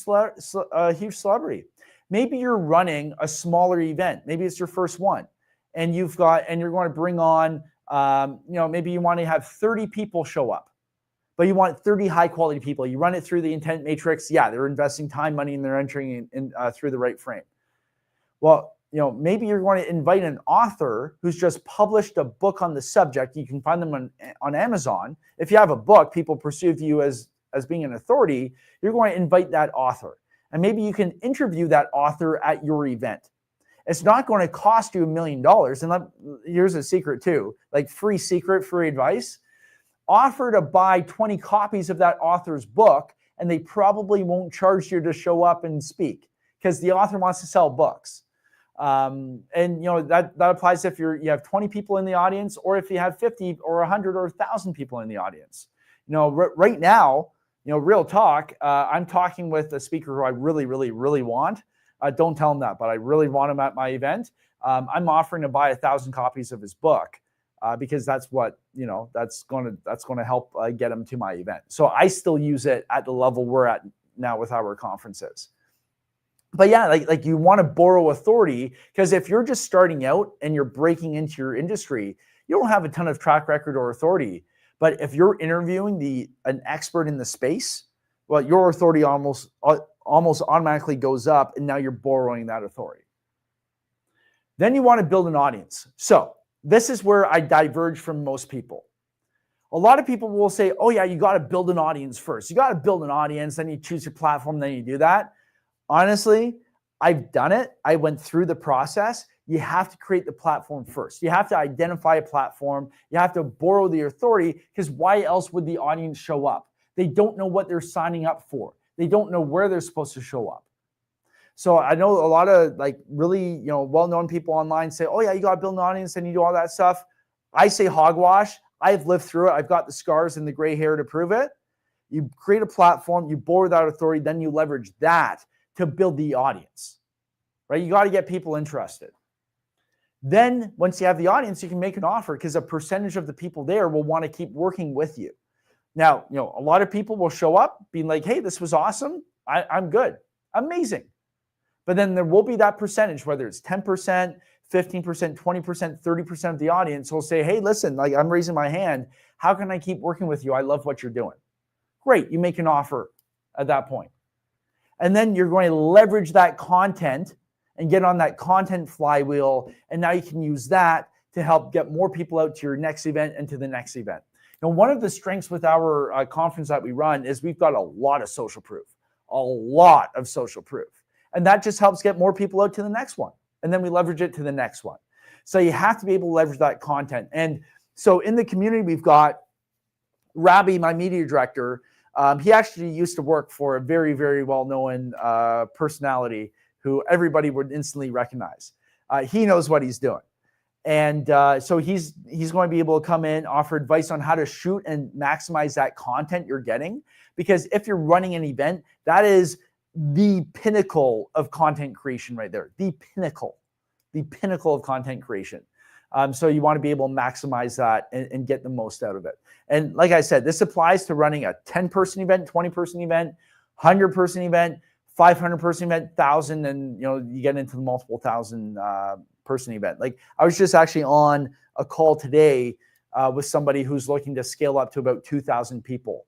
celebrity. Maybe you're running a smaller event. Maybe it's your first one, and you're going to bring on, maybe you want to have 30 people show up, but you want 30 high quality people. You run it through the intent matrix. Yeah, they're investing time, money, and they're entering in through the right frame. Well, maybe you're going to invite an author who's just published a book on the subject. You can find them on Amazon. If you have a book, people perceive you as being an authority. You're going to invite that author. And maybe you can interview that author at your event. It's not going to cost you $1 million. And here's a secret too, free advice. Offer to buy 20 copies of that author's book, and they probably won't charge you to show up and speak, because the author wants to sell books. That applies if you have 20 people in the audience, or if you have 50 or 100 or 1,000 people in the audience. Right now, real talk, I'm talking with a speaker who I really, really, really want. Don't tell him that, but I really want him at my event. I'm offering to buy 1,000 copies of his book, because that's what, that's going to help get him to my event. So I still use it at the level we're at now with our conferences. But yeah, you want to borrow authority, because if you're just starting out and you're breaking into your industry, you don't have a ton of track record or authority. But if you're interviewing an expert in the space, well, your authority almost automatically goes up, and now you're borrowing that authority. Then you want to build an audience. So this is where I diverge from most people. A lot of people will say, oh yeah, you got to build an audience first. You got to build an audience, then you choose your platform, then you do that. Honestly, I've done it. I went through the process. You have to create the platform first. You have to identify a platform. You have to borrow the authority, because why else would the audience show up? They don't know what they're signing up for. They don't know where they're supposed to show up. So I know a lot of like really, well-known people online say, oh yeah, you got to build an audience and you do all that stuff. I say hogwash. I've lived through it. I've got the scars and the gray hair to prove it. You create a platform, you board that authority, then you leverage that to build the audience, right? You got to get people interested. Then once you have the audience, you can make an offer because a percentage of the people there will want to keep working with you. Now, a lot of people will show up being like, hey, this was awesome. I'm good. Amazing. But then there will be that percentage, whether it's 10%, 15%, 20%, 30% of the audience will say, hey, listen, like I'm raising my hand. How can I keep working with you? I love what you're doing. Great. You make an offer at that point. And then you're going to leverage that content and get on that content flywheel. And now you can use that to help get more people out to your next event and to the next event. Now, one of the strengths with our conference that we run is we've got a lot of social proof, And that just helps get more people out to the next one. And then we leverage it to the next one. So you have to be able to leverage that content. And so in the community, we've got Rabi, my media director. He actually used to work for a very, very well-known personality who everybody would instantly recognize. He knows what he's doing. And so he's going to be able to come in, offer advice on how to shoot and maximize that content you're getting. Because if you're running an event, that is the pinnacle of content creation right there. The pinnacle of content creation. So you want to be able to maximize that and get the most out of it. And like I said, this applies to running a 10-person event, 20-person event, 100-person event, 500-person event, 1,000, and you get into the multiple thousand person event. Like I was just actually on a call today with somebody who's looking to scale up to about 2,000 people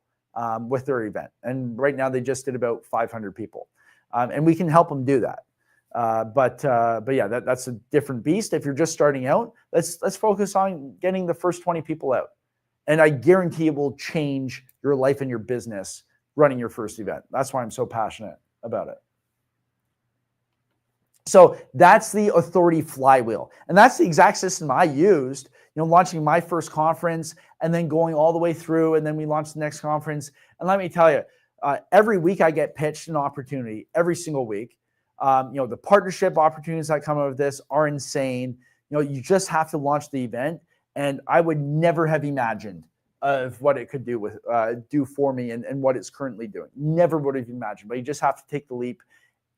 with their event. And right now they just did about 500 people. And we can help them do that. But yeah, that's a different beast. If you're just starting out, let's focus on getting the first 20 people out. And I guarantee it will change your life and your business running your first event. That's why I'm so passionate about it. So that's the authority flywheel. And that's the exact system I used, launching my first conference and then going all the way through. And then we launched the next conference. And let me tell you, every week I get pitched an opportunity every single week. The partnership opportunities that come out of this are insane. You just have to launch the event. And I would never have imagined of what it could do for me and what it's currently doing. Never would have imagined, but you just have to take the leap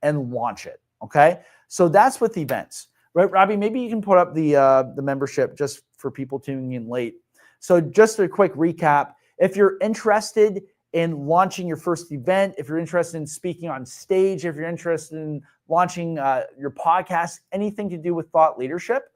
and launch it. Okay. So that's with events, right? Rabi, maybe you can put up the membership just for people tuning in late. So just a quick recap. If you're interested in launching your first event, if you're interested in speaking on stage, if you're interested in launching your podcast, anything to do with thought leadership,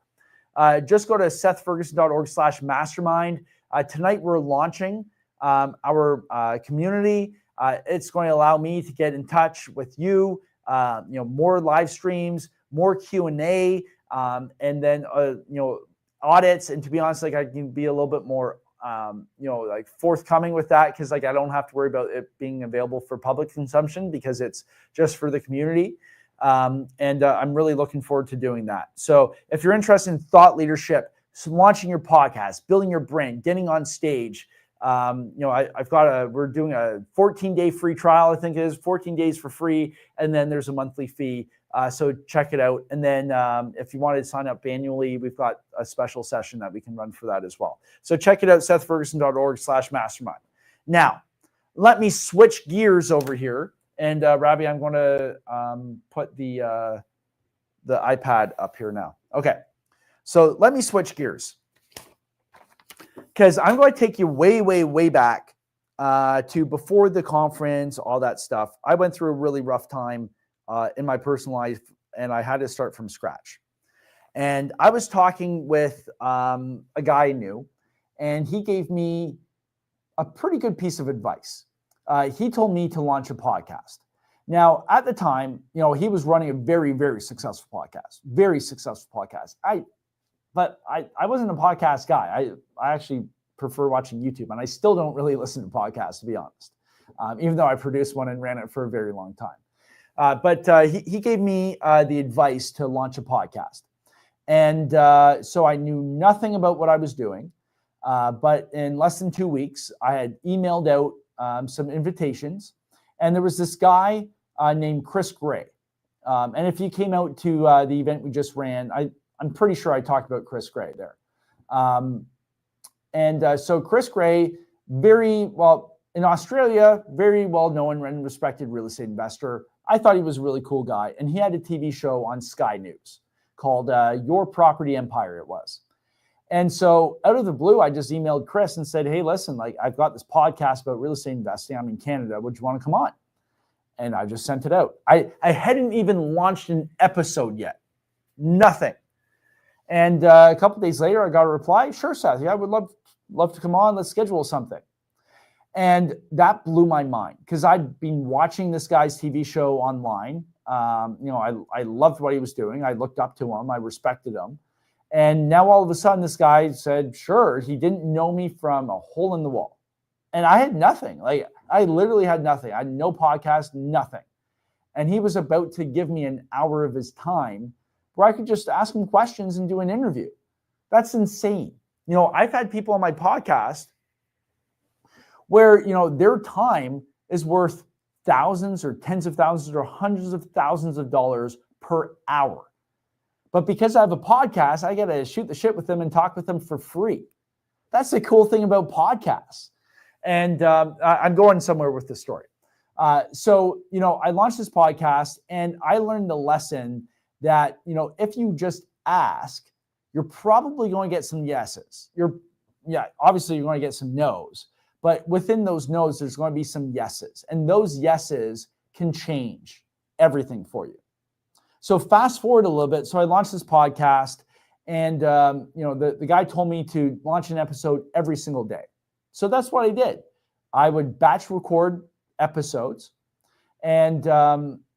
just go to sethferguson.org/mastermind. Tonight we're launching our community. It's going to allow me to get in touch with you, more live streams, more Q&A, and then, audits. And to be honest, like I can be a little bit more, like forthcoming with that because like I don't have to worry about it being available for public consumption because it's just for the community. And I'm really looking forward to doing that. So if you're interested in thought leadership, launching your podcast, building your brand, getting on stage, we're doing a 14-day free trial. I think it is 14 days for free. And then there's a monthly fee. So check it out. And then if you wanted to sign up annually, we've got a special session that we can run for that as well. So check it out, sethferguson.org/mastermind. Now, let me switch gears over here. And Rabi, I'm going to put the iPad up here now. Okay. So let me switch gears because I'm going to take you way, way, way back to before the conference, all that stuff. I went through a really rough time in my personal life, and I had to start from scratch. And I was talking with a guy I knew, and he gave me a pretty good piece of advice. He told me to launch a podcast. Now, at the time, he was running a very, very successful podcast, But I wasn't a podcast guy. I actually prefer watching YouTube, and I still don't really listen to podcasts, to be honest, even though I produced one and ran it for a very long time. But he gave me the advice to launch a podcast. And so I knew nothing about what I was doing. But in less than 2 weeks, I had emailed out some invitations. And there was this guy named Chris Gray. And if you came out to the event we just ran, I'm pretty sure I talked about Chris Gray there. So Chris Gray, very well in Australia, very well known and respected real estate investor. I thought he was a really cool guy. And he had a TV show on Sky News called Your Property Empire, it was. And so out of the blue, I just emailed Chris and said, hey, listen, like I've got this podcast about real estate investing. I'm in Canada. Would you want to come on? And I just sent it out. I hadn't even launched an episode yet. Nothing. And a couple of days later, I got a reply. Sure, Seth. Yeah, I would love to come on. Let's schedule something. And that blew my mind because I'd been watching this guy's TV show online. I loved what he was doing. I looked up to him. I respected him. And now all of a sudden, this guy said, sure, he didn't know me from a hole in the wall. And I had nothing. Like, I literally had nothing. I had no podcast, nothing. And he was about to give me an hour of his time where I could just ask him questions and do an interview. That's insane. I've had people on my podcast where, their time is worth thousands or tens of thousands or hundreds of thousands of dollars per hour. But because I have a podcast, I got to shoot the shit with them and talk with them for free. That's the cool thing about podcasts. And I'm going somewhere with this story. So I launched this podcast and I learned the lesson that, if you just ask, you're probably going to get some yeses. Obviously you're going to get some no's, but within those no's, there's going to be some yeses. And those yeses can change everything for you. So fast forward a little bit. So I launched this podcast and, the guy told me to launch an episode every single day. So that's what I did. I would batch record episodes and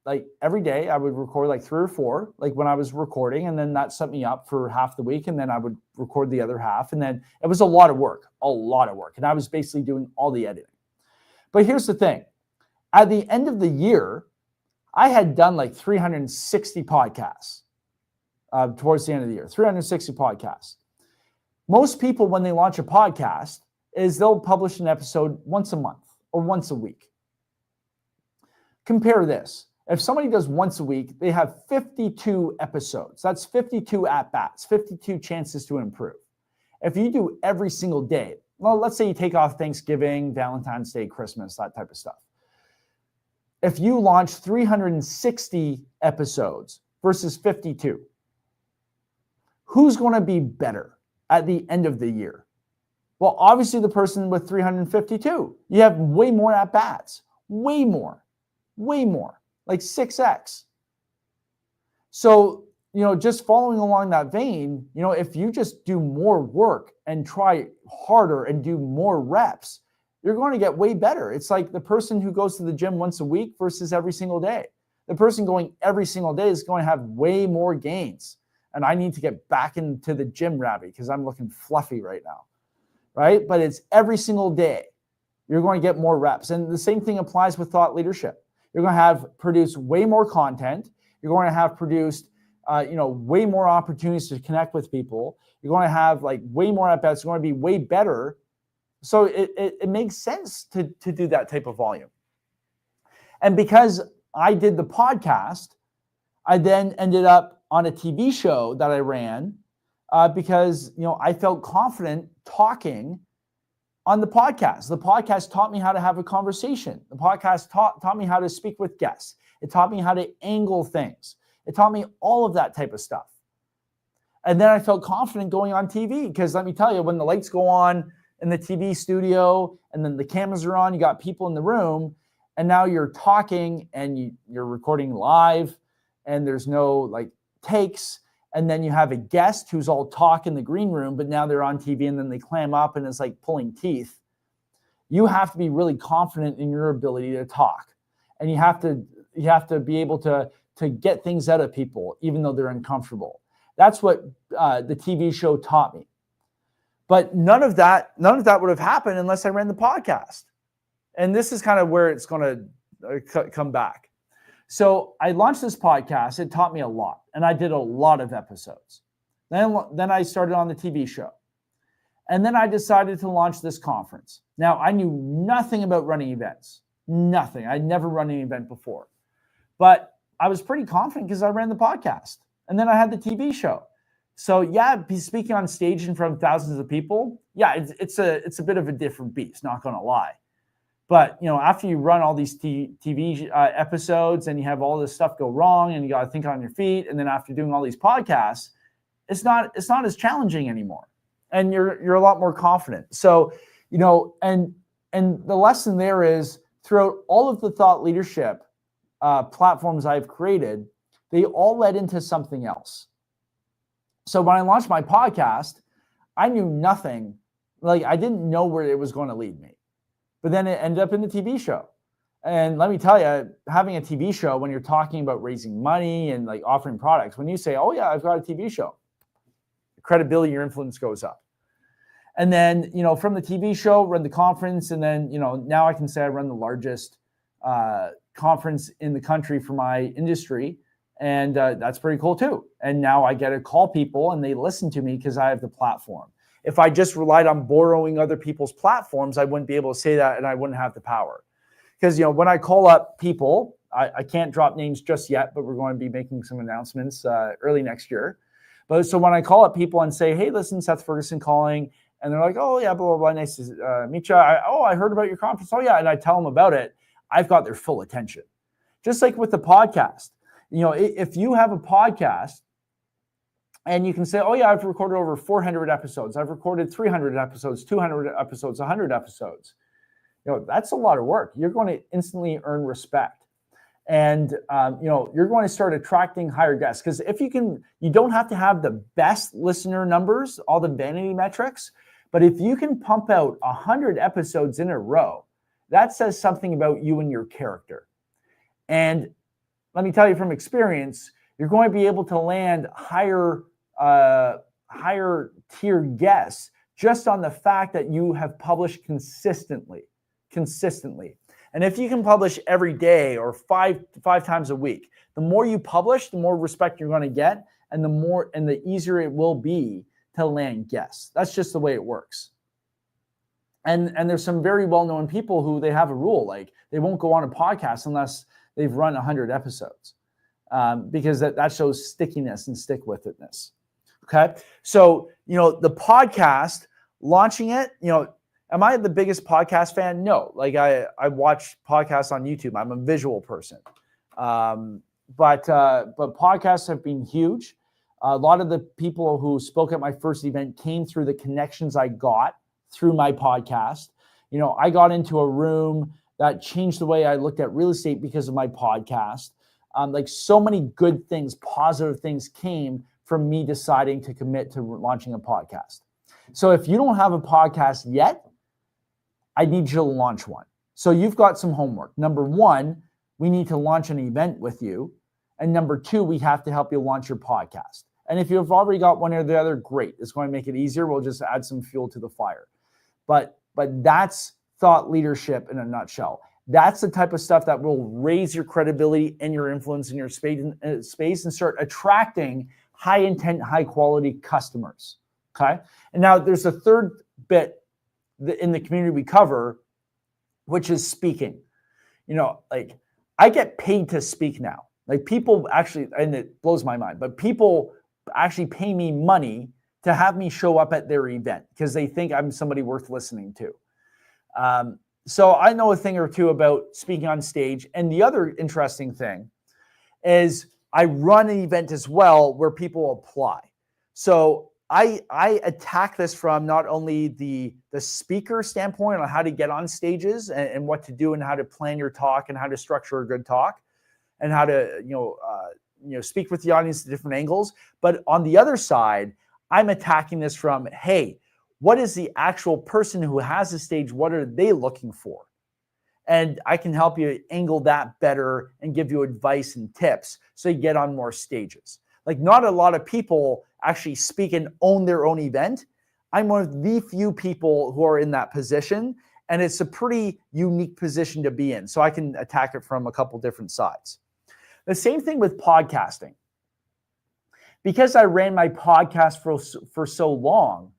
like every day I would record like 3 or 4, like when I was recording, and then that set me up for half the week. And then I would record the other half. And then it was a lot of work. And I was basically doing all the editing. But here's the thing. At the end of the year, I had done like 360 podcasts towards the end of the year, 360 podcasts. Most people, when they launch a podcast, is they'll publish an episode once a month or once a week. Compare this. If somebody does once a week, they have 52 episodes. That's 52 at-bats, 52 chances to improve. If you do every single day, well, let's say you take off Thanksgiving, Valentine's Day, Christmas, that type of stuff. If you launch 360 episodes versus 52, who's going to be better at the end of the year? Well, obviously the person with 352. You have way more at-bats, way more, like 6x. So, just following along that vein, if you just do more work and try harder and do more reps, you're going to get way better. It's like the person who goes to the gym once a week versus every single day. The person going every single day is going to have way more gains. And I need to get back into the gym, Ravi, because I'm looking fluffy right now, right? But it's every single day. You're going to get more reps. And the same thing applies with thought leadership. You're going to have produced way more content. You're going to have produced, way more opportunities to connect with people. You're going to have like way more at-bats. It's going to be way better. So it makes sense to do that type of volume. And because I did the podcast, I then ended up on a TV show that I ran because, I felt confident talking on the podcast. The podcast taught me how to have a conversation. The podcast taught me how to speak with guests. It taught me how to angle things. It taught me all of that type of stuff. And then I felt confident going on TV because let me tell you, when the lights go on in the TV studio and then the cameras are on, you got people in the room, and now you're talking and you're recording live and there's no like takes. And then you have a guest who's all talk in the green room, but now they're on TV and then they clam up and it's like pulling teeth. You have to be really confident in your ability to talk. And you have to be able to get things out of people, even though they're uncomfortable. That's what the TV show taught me. But none of that would have happened unless I ran the podcast. And this is kind of where it's going to come back. So I launched this podcast. It taught me a lot. And I did a lot of episodes. Then I started on the TV show. And then I decided to launch this conference. Now, I knew nothing about running events. Nothing. I'd never run an event before. But I was pretty confident because I ran the podcast. And then I had the TV show. So yeah, speaking on stage in front of thousands of people, yeah, it's a bit of a different beast, not going to lie. But after you run all these TV episodes and you have all this stuff go wrong and you got to think on your feet, and then after doing all these podcasts, it's not as challenging anymore, and you're a lot more confident. So and the lesson there is, throughout all of the thought leadership platforms I've created, they all led into something else. So when I launched my podcast, I knew nothing. Like, I didn't know where it was going to lead me. But then it ended up in the TV show. And let me tell you, having a TV show, when you're talking about raising money and like offering products, when you say, oh yeah, I've got a TV show, credibility, your influence goes up. And then, from the TV show, run the conference. And then, now I can say I run the largest conference in the country for my industry. And that's pretty cool too. And now I get to call people and they listen to me because I have the platform. If I just relied on borrowing other people's platforms, I wouldn't be able to say that, and I wouldn't have the power. Because when I call up people, I can't drop names just yet, but we're going to be making some announcements early next year. But so when I call up people and say, hey, listen, Seth Ferguson calling, and they're like, oh yeah, blah, blah, blah, nice to meet you. I heard about your conference. Oh yeah, and I tell them about it. I've got their full attention. Just like with the podcast. If you have a podcast and you can say, oh yeah, I've recorded over 400 episodes. I've recorded 300 episodes, 200 episodes, 100 episodes. That's a lot of work. You're going to instantly earn respect. And, you're going to start attracting higher guests. Because if you don't have to have the best listener numbers, all the vanity metrics, but if you can pump out 100 episodes in a row, that says something about you and your character. And let me tell you from experience, you're going to be able to land higher tier guests just on the fact that you have published consistently. And if you can publish every day or five times a week, the more you publish, the more respect you're going to get, and the easier it will be to land guests. That's just the way it works. And there's some very well-known people who they have a rule, like they won't go on a podcast unless they've run 100 episodes, because that shows stickiness and stick-with-itness. Okay, so the podcast, launching it, am I the biggest podcast fan? No. Like I watch podcasts on YouTube. I'm a visual person, but podcasts have been huge. A lot of the people who spoke at my first event came through the connections I got through my podcast. I got into a room that changed the way I looked at real estate because of my podcast. Like so many good things, positive things came from me deciding to commit to launching a podcast. So if you don't have a podcast yet, I need you to launch one. So you've got some homework. Number one, we need to launch an event with you. And number two, we have to help you launch your podcast. And if you've already got one or the other, great. It's going to make it easier. We'll just add some fuel to the fire. But that's thought leadership in a nutshell. That's the type of stuff that will raise your credibility and your influence in your space and start attracting high intent, high quality customers. Okay. And now there's a third bit in the community we cover, which is speaking. Like I get paid to speak now. Like people actually, and it blows my mind, but people actually pay me money to have me show up at their event because they think I'm somebody worth listening to. So I know a thing or two about speaking on stage. And the other interesting thing is I run an event as well where people apply. So I attack this from not only the speaker standpoint on how to get on stages and what to do and how to plan your talk and how to structure a good talk and how to speak with the audience at different angles. But on the other side, I'm attacking this from, hey, what is the actual person who has a stage? What are they looking for? And I can help you angle that better and give you advice and tips so you get on more stages. Like not a lot of people actually speak and own their own event. I'm one of the few people who are in that position, and it's a pretty unique position to be in. So I can attack it from a couple different sides. The same thing with podcasting. Because I ran my podcast for so long,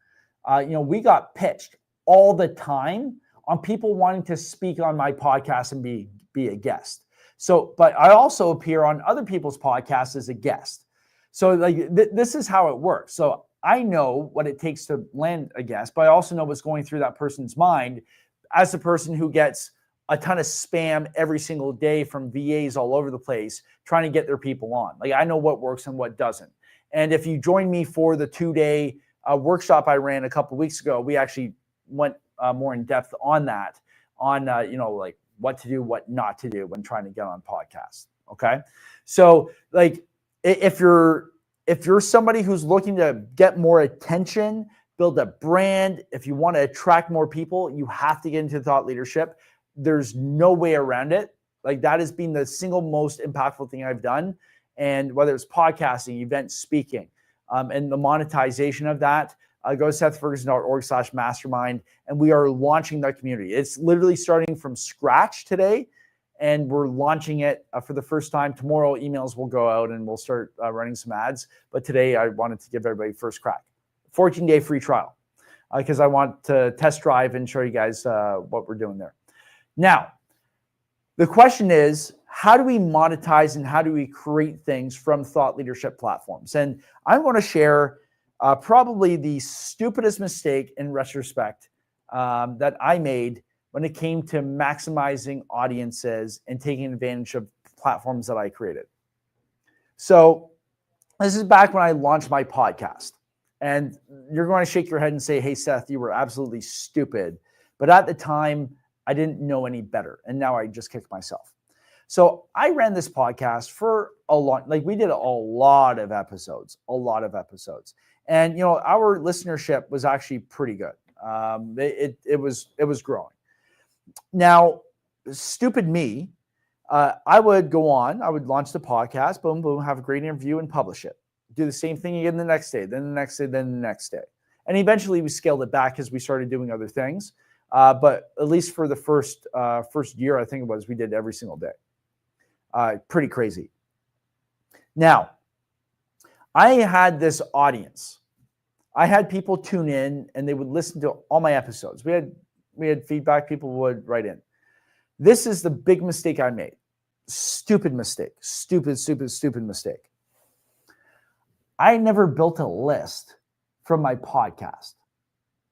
we got pitched all the time on people wanting to speak on my podcast and be a guest. So, but I also appear on other people's podcasts as a guest. So like this is how it works. So I know what it takes to land a guest, but I also know what's going through that person's mind as a person who gets a ton of spam every single day from VAs all over the place trying to get their people on. Like I know what works and what doesn't. And if you join me for the 2-day workshop I ran a couple of weeks ago, we actually went more in depth on that, on like what to do, what not to do when trying to get on podcasts. Okay, so like if you're somebody who's looking to get more attention, build a brand, if you want to attract more people, you have to get into thought leadership. There's no way around it. Like that has been the single most impactful thing I've done. And whether it's podcasting, event speaking, and the monetization of that, go to sethferguson.org/mastermind. And we are launching that community. It's literally starting from scratch today. And we're launching it for the first time. Tomorrow, emails will go out and we'll start running some ads. But today, I wanted to give everybody first crack. 14-day free trial because I want to test drive and show you guys what we're doing there. Now, the question is, how do we monetize and how do we create things from thought leadership platforms? And I'm going to share probably the stupidest mistake in retrospect that I made when it came to maximizing audiences and taking advantage of platforms that I created. So this is back when I launched my podcast. And you're going to shake your head and say, hey, Seth, you were absolutely stupid. But at the time, I didn't know any better. And now I just kick myself. So I ran this podcast for a long, like we did a lot of episodes. And, our listenership was actually pretty good. It was growing. Now, stupid me, I would go on, I would launch the podcast, boom, boom, have a great interview and publish it. Do the same thing again the next day, then the next day, then the next day. And eventually we scaled it back as we started doing other things. But at least for the first year, I think it was, we did every single day. Pretty crazy. Now, I had this audience. I had people tune in and they would listen to all my episodes. We had feedback, people would write in. This is the big mistake I made. Stupid mistake. Stupid mistake. I never built a list from my podcast.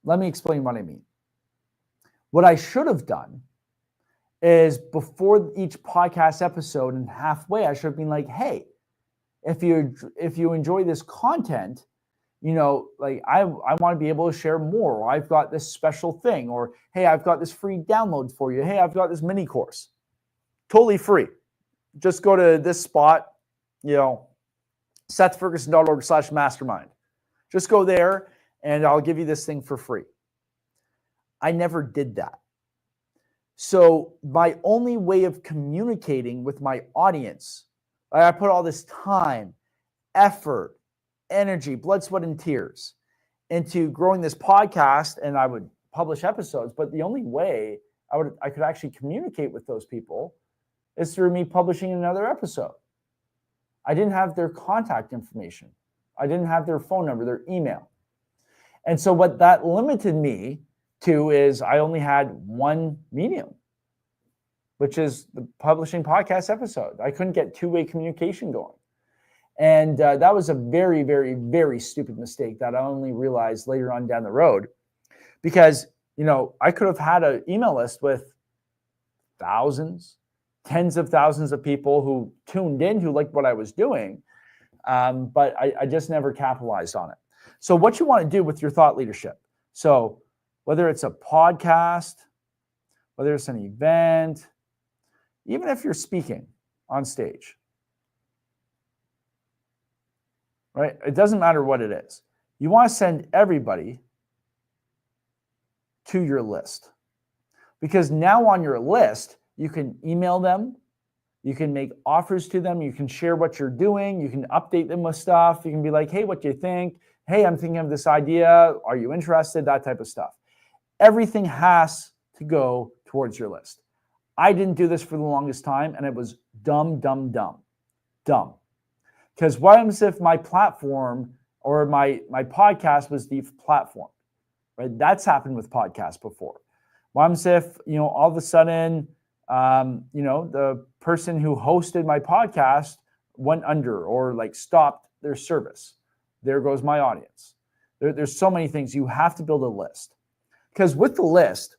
Let me explain what I mean. What I should have done is before each podcast episode and halfway, I should have been like, hey, if you enjoy this content, like I want to be able to share more. Or I've got this special thing, or hey, I've got this free download for you. Hey, I've got this mini course, totally free. Just go to this spot, sethferguson.org/mastermind. Just go there and I'll give you this thing for free. I never did that. So my only way of communicating with my audience, I put all this time, effort, energy, blood, sweat, and tears into growing this podcast, and I would publish episodes. But the only way I could actually communicate with those people is through me publishing another episode. I didn't have their contact information. I didn't have their phone number, their email. And so what that limited me to is I only had one medium, which is the publishing podcast episode. I couldn't get two-way communication going. And that was a very, very, very stupid mistake that I only realized later on down the road, because, I could have had an email list with thousands, tens of thousands of people who tuned in, who liked what I was doing. But I just never capitalized on it. So what you want to do with your thought leadership. So whether it's a podcast, whether it's an event, even if you're speaking on stage, right? It doesn't matter what it is. You want to send everybody to your list, because now on your list, you can email them, you can make offers to them, you can share what you're doing, you can update them with stuff. You can be like, hey, what do you think? Hey, I'm thinking of this idea. Are you interested? That type of stuff. Everything has to go towards your list. I didn't do this for the longest time, and it was dumb. Because what happens if my platform or my podcast was the platform, right? That's happened with podcasts before. What happens if, all of a sudden, the person who hosted my podcast went under or like stopped their service. There goes my audience. There's so many things. You have to build a list, because with the list,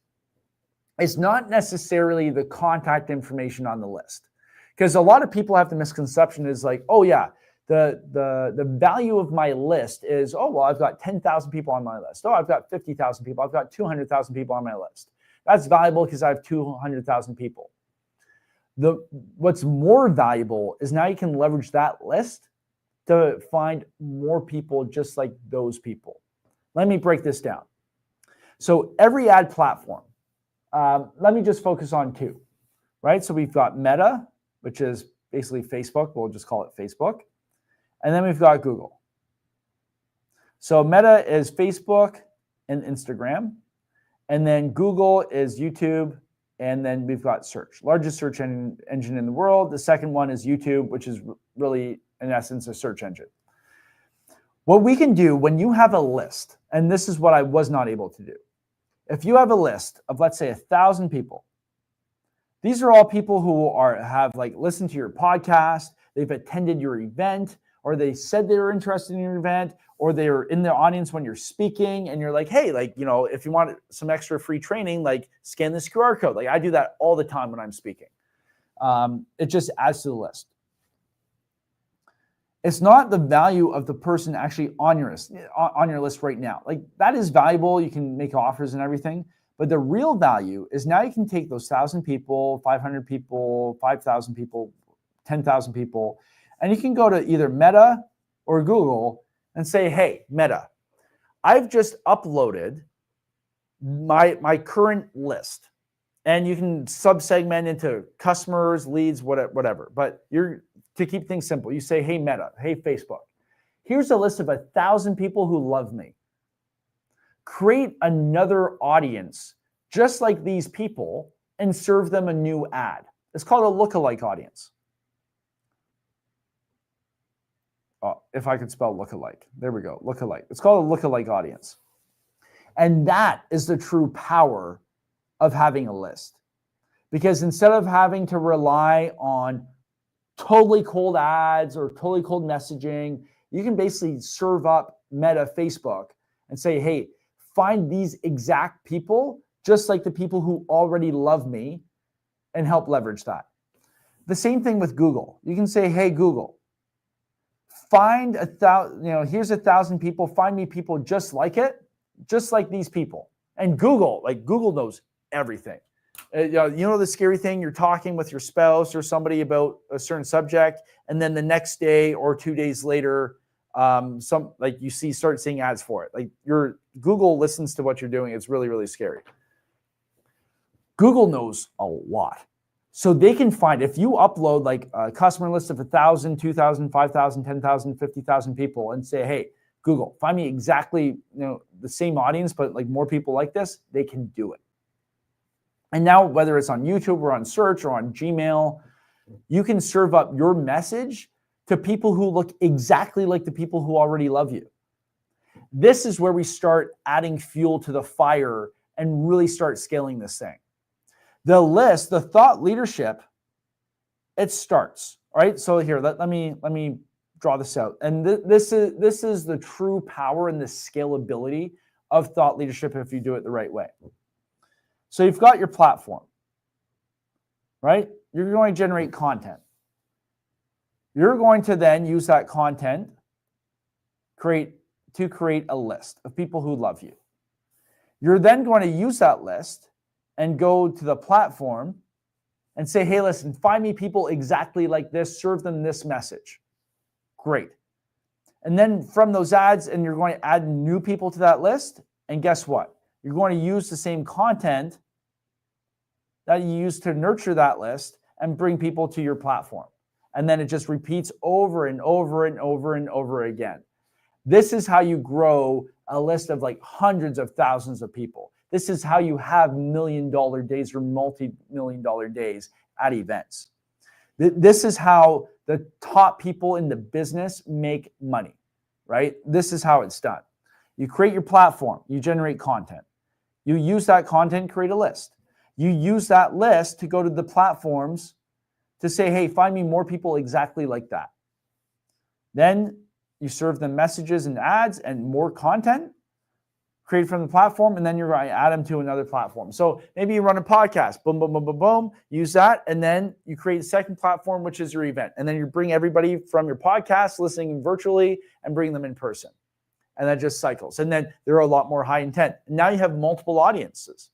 it's not necessarily the contact information on the list. Because a lot of people have the misconception is like, oh yeah, the value of my list is, oh, well, I've got 10,000 people on my list. Oh, I've got 50,000 people. I've got 200,000 people on my list. That's valuable because I have 200,000 people. What's more valuable is now you can leverage that list to find more people just like those people. Let me break this down. So every ad platform, let me just focus on two, right? So we've got Meta, which is basically Facebook. We'll just call it Facebook. And then we've got Google. So Meta is Facebook and Instagram. And then Google is YouTube. And then we've got search, largest search engine in the world. The second one is YouTube, which is really, in essence, a search engine. What we can do when you have a list, and this is what I was not able to do. If you have a list of, let's say, 1,000 people, these are all people who have like listened to your podcast, they've attended your event, or they said they were interested in your event, or they're in the audience when you're speaking, and you're like, hey, like, if you want some extra free training, like scan this QR code. Like I do that all the time when I'm speaking. It just adds to the list. It's not the value of the person actually on your list right now. Like that is valuable. You can make offers and everything. But the real value is now you can take those 1,000 people, 500 people, 5,000 people, 10,000 people, and you can go to either Meta or Google and say, hey, Meta, I've just uploaded my current list. And you can sub-segment into customers, leads, whatever. But to keep things simple, you say, hey, Meta, hey, Facebook, here's a list of 1,000 people who love me. Create another audience just like these people and serve them a new ad. It's called a lookalike audience. Oh, if I could spell lookalike. There we go, lookalike. It's called a lookalike audience. And that is the true power of having a list. Because instead of having to rely on totally cold ads or totally cold messaging, you can basically serve up Meta, Facebook, and say, hey, find these exact people, just like the people who already love me, and help leverage that. The same thing with Google. You can say, hey, Google, find here's 1,000 people, find me people just like it, just like these people. And Google knows everything. The scary thing, you're talking with your spouse or somebody about a certain subject, and then the next day or 2 days later, start seeing ads for it. Like your Google listens to what you're doing. It's really, really scary. Google knows a lot. So they can find, if you upload like a customer list of 1,000, 2,000, 5,000, 10,000, 50,000 people and say, hey, Google, find me exactly the same audience, but like more people like this, they can do it. And now whether it's on YouTube or on search or on Gmail, you can serve up your message to people who look exactly like the people who already love you. This is where we start adding fuel to the fire and really start scaling this thing. The list, the thought leadership, it starts. All right. So here, let me draw this out. And this is the true power and the scalability of thought leadership if you do it the right way. So you've got your platform, right? You're going to generate content. You're going to then use that content to create a list of people who love you. You're then going to use that list and go to the platform and say, hey, listen, find me people exactly like this, serve them this message. Great. And then from those ads, and you're going to add new people to that list. And guess what? You're going to use the same content that you use to nurture that list and bring people to your platform. And then it just repeats over and over and over and over again. This is how you grow a list of like hundreds of thousands of people. This is how you have $1 million days or multi-million-dollar days at events. This is how the top people in the business make money, right? This is how it's done. You create your platform, you generate content. You use that content, create a list. You use that list to go to the platforms to say, hey, find me more people exactly like that. Then you serve them messages and ads and more content created from the platform, and then you're going to add them to another platform. So maybe you run a podcast, boom, boom, boom, boom, boom, use that, and then you create a second platform, which is your event. And then you bring everybody from your podcast listening virtually and bring them in person. And that just cycles. And then there are a lot more high intent. Now you have multiple audiences.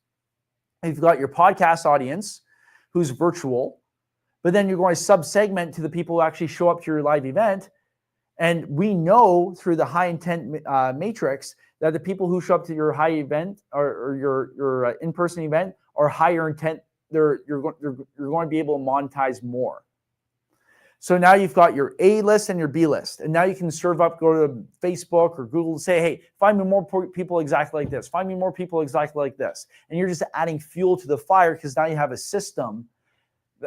You've got your podcast audience who's virtual, but then you're going to sub-segment to the people who actually show up to your live event. And we know through the high intent matrix that the people who show up to your high event or your in-person event are higher intent. You're going to be able to monetize more. So now you've got your A list and your B list. And now you can serve up, go to Facebook or Google and say, hey, find me more people exactly like this. Find me more people exactly like this. And you're just adding fuel to the fire because now you have a system,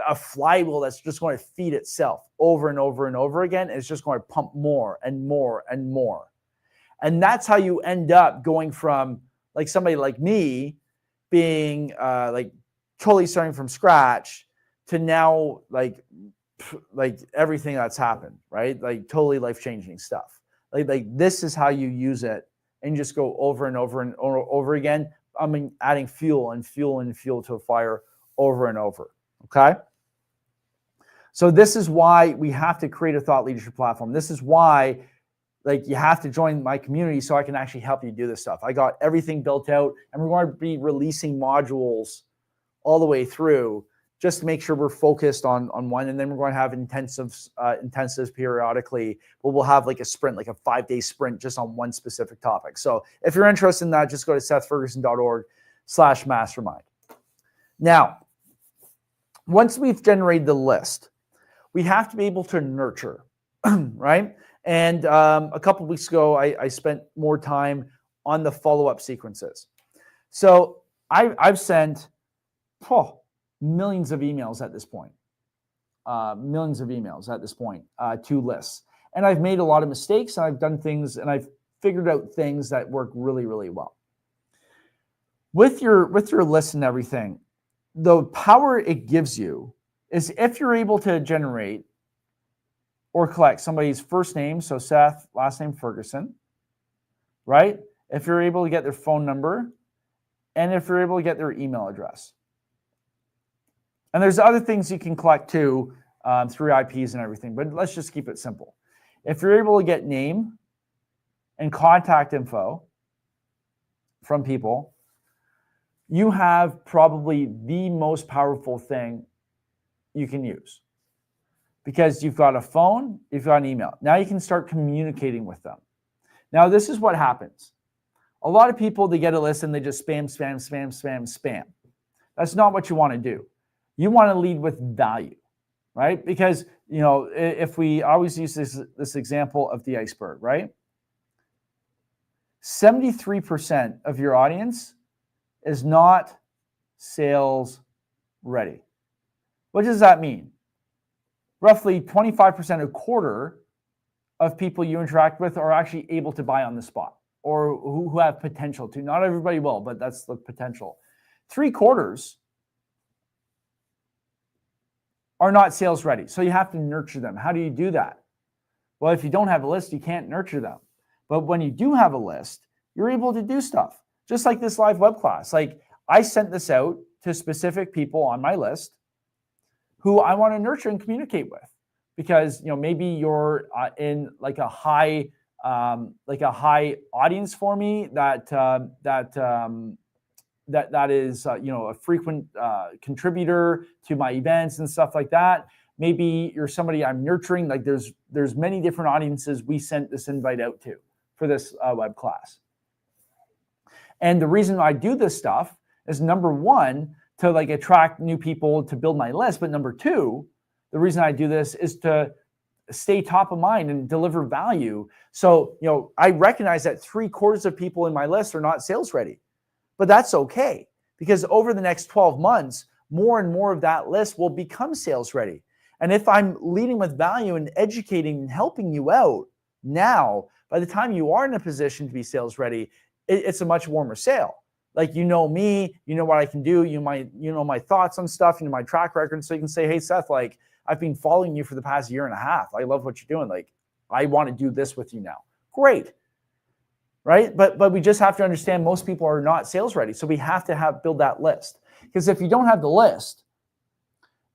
a flywheel that's just going to feed itself over and over and over again. And it's just going to pump more and more and more. And that's how you end up going from like somebody like me being like totally starting from scratch to now like everything that's happened, right? Like totally life-changing stuff. Like this is how you use it and just go over and over and over again. I mean, adding fuel and fuel and fuel to a fire over and over, okay? So this is why we have to create a thought leadership platform. This is why like you have to join my community so I can actually help you do this stuff. I got everything built out and we're going to be releasing modules all the way through just to make sure we're focused on one. And then we're going to have intensives periodically, but we'll have like a sprint, like a 5-day sprint just on one specific topic. So if you're interested in that, just go to sethferguson.org/mastermind. Now, once we've generated the list, we have to be able to nurture, right? And a couple of weeks ago, I spent more time on the follow-up sequences. So I've sent millions of emails at this point, to lists. And I've made a lot of mistakes and I've done things and I've figured out things that work really, really well. With your list and everything, the power it gives you is if you're able to generate or collect somebody's first name, so Seth, last name Ferguson, right? If you're able to get their phone number and if you're able to get their email address. And there's other things you can collect too through IPs and everything, but let's just keep it simple. If you're able to get name and contact info from people, you have probably the most powerful thing you can use because you've got a phone, you've got an email. Now you can start communicating with them. Now this is what happens. A lot of people, they get a list and they just spam, spam, spam, spam, spam. That's not what you want to do. You want to lead with value, right? Because, you know, if we always use this example of the iceberg, right? 73% of your audience is not sales ready. What does that mean? Roughly 25%, a quarter of people you interact with are actually able to buy on the spot or who have potential to. Not everybody will, but that's the potential. 3/4 are not sales ready. So you have to nurture them. How do you do that? Well, if you don't have a list, you can't nurture them. But when you do have a list, you're able to do stuff. Just like this live web class. Like I sent this out to specific people on my list who I want to nurture and communicate with. Because, you know, maybe you're in like a high audience for me that is you know, a frequent contributor to my events and stuff like that. Maybe you're somebody I'm nurturing. Like there's many different audiences we sent this invite out to for this web class. And the reason I do this stuff is number one, to like attract new people to build my list. But number two, the reason I do this is to stay top of mind and deliver value. So, you know, I recognize that 3/4 of people in my list are not sales ready. But that's okay, because over the next 12 months, more and more of that list will become sales ready. And if I'm leading with value and educating and helping you out now, by the time you are in a position to be sales ready, it's a much warmer sale. Like, you know me, you know what I can do, you know my thoughts on stuff, you know my track record. So you can say, hey, Seth, like, I've been following you for the past year and a half. I love what you're doing. Like, I want to do this with you now. Great. Right? But we just have to understand most people are not sales ready. So we have to build that list. Because if you don't have the list,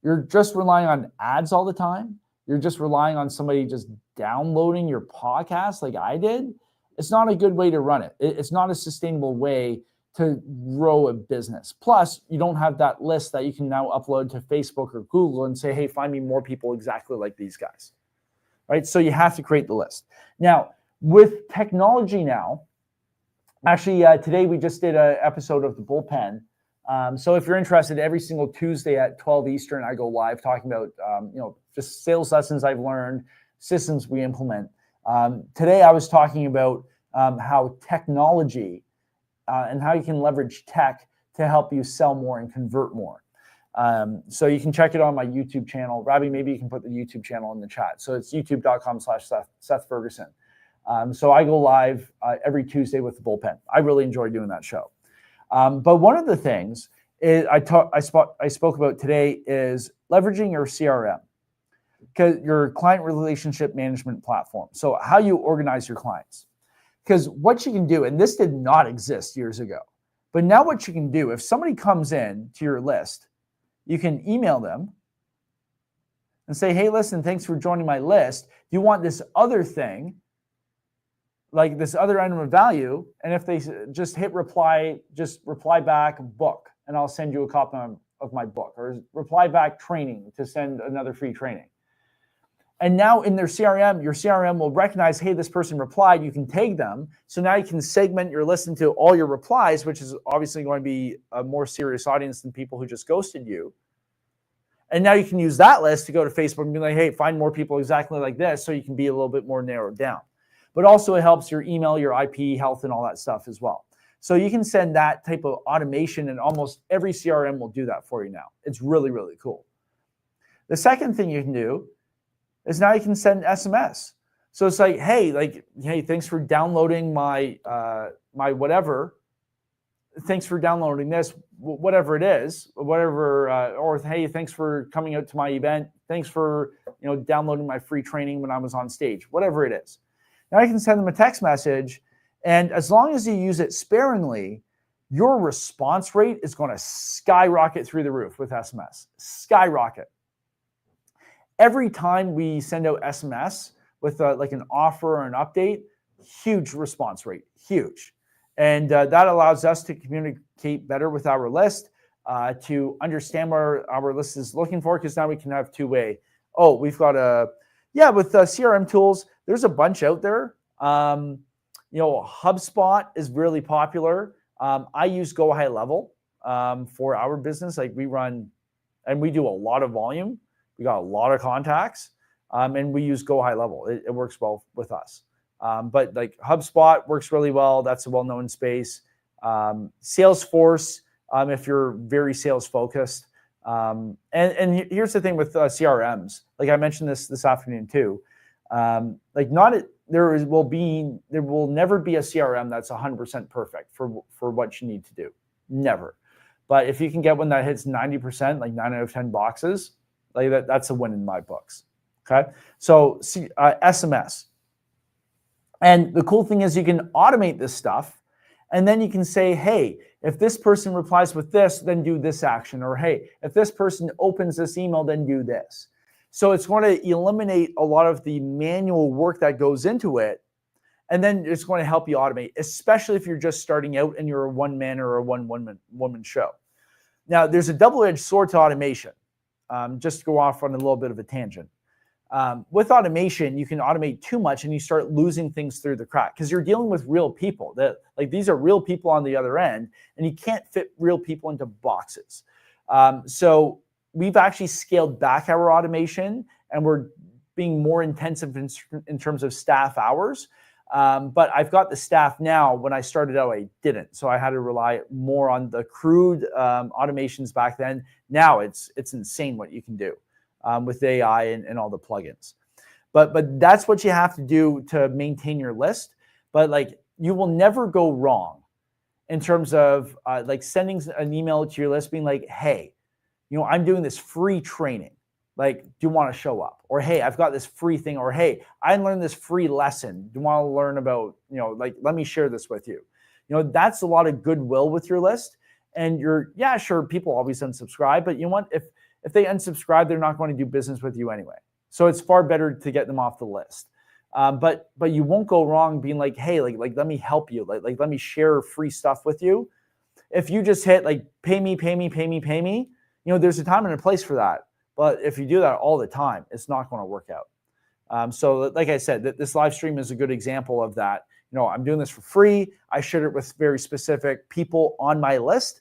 you're just relying on ads all the time. You're just relying on somebody just downloading your podcast like I did. It's not a good way to run it. It's not a sustainable way to grow a business. Plus, you don't have that list that you can now upload to Facebook or Google and say, hey, find me more people exactly like these guys. Right? So you have to create the list. Now, with technology now, actually, today we just did an episode of The Bullpen. So if you're interested, every single Tuesday at 12 Eastern, I go live talking about, just sales lessons I've learned, systems we implement. Today I was talking about how technology and how you can leverage tech to help you sell more and convert more. So you can check it on my YouTube channel. Robbie, maybe you can put the YouTube channel in the chat. So it's youtube.com/Seth Ferguson. So I go live every Tuesday with The Bullpen. I really enjoy doing that show. But one of the things is I spoke about today is leveraging your CRM, because your client relationship management platform. So how you organize your clients. Because what you can do, and this did not exist years ago, but now what you can do, if somebody comes in to your list, you can email them and say, hey, listen, thanks for joining my list. Do you want this other thing, like this other item of value? And if they just hit reply, just reply back book, and I'll send you a copy of my book, or reply back training to send another free training. And now in their CRM, your CRM will recognize, hey, this person replied, you can tag them. So now you can segment your list into all your replies, which is obviously going to be a more serious audience than people who just ghosted you. And now you can use that list to go to Facebook and be like, hey, find more people exactly like this, so you can be a little bit more narrowed down. But also it helps your email, your IP health, and all that stuff as well. So you can send that type of automation, and almost every CRM will do that for you now. It's really, really cool. The second thing you can do is now you can send SMS. So it's like, hey, thanks for downloading my my whatever. Thanks for downloading this, whatever it is, or hey, thanks for coming out to my event. Thanks for downloading my free training when I was on stage, whatever it is. Now I can send them a text message, and as long as you use it sparingly, your response rate is going to skyrocket through the roof with SMS. Skyrocket. Every time we send out SMS with like an offer or an update, huge response rate, huge. And that allows us to communicate better with our list, to understand what our list is looking for, because now we can have two-way. Oh, we've got with CRM tools, there's a bunch out there. HubSpot is really popular. I use Go High Level for our business. Like, we run and we do a lot of volume. We got a lot of contacts, and we use Go High Level. It works well with us. But like HubSpot works really well. That's a well-known space. Salesforce, if you're very sales focused. And here's the thing with CRMs. Like I mentioned this afternoon too. There will never be a CRM that's 100% perfect for what you need to do. Never. But if you can get one that hits 90%, like 9 out of 10 boxes, like that's a win in my books. Okay. So SMS. And the cool thing is you can automate this stuff, and then you can say, hey, if this person replies with this, then do this action. Or hey, if this person opens this email, then do this. So it's going to eliminate a lot of the manual work that goes into it. And then it's going to help you automate, especially if you're just starting out and you're a one-man or a one-woman show. Now, there's a double-edged sword to automation. Just to go off on a little bit of a tangent. With automation, you can automate too much and you start losing things through the crack, because you're dealing with real people. These are real people on the other end, and you can't fit real people into boxes. So we've actually scaled back our automation, and we're being more intensive in terms of staff hours. But I've got the staff now. When I started out, I didn't. So I had to rely more on the crude automations back then. Now it's insane what you can do with AI and all the plugins. But that's what you have to do to maintain your list. But like, you will never go wrong in terms of like sending an email to your list being like, hey, I'm doing this free training. Like, do you want to show up? Or, hey, I've got this free thing. Or, hey, I learned this free lesson. Do you want to learn about, like, let me share this with you. That's a lot of goodwill with your list. And sure, people always unsubscribe, but you know what? If they unsubscribe, they're not going to do business with you anyway. So it's far better to get them off the list. But you won't go wrong being like, hey, like let me help you. Like let me share free stuff with you. If you just hit like pay me, there's a time and a place for that. But if you do that all the time, it's not going to work out. So like I said, this live stream is a good example of that. I'm doing this for free. I shared it with very specific people on my list.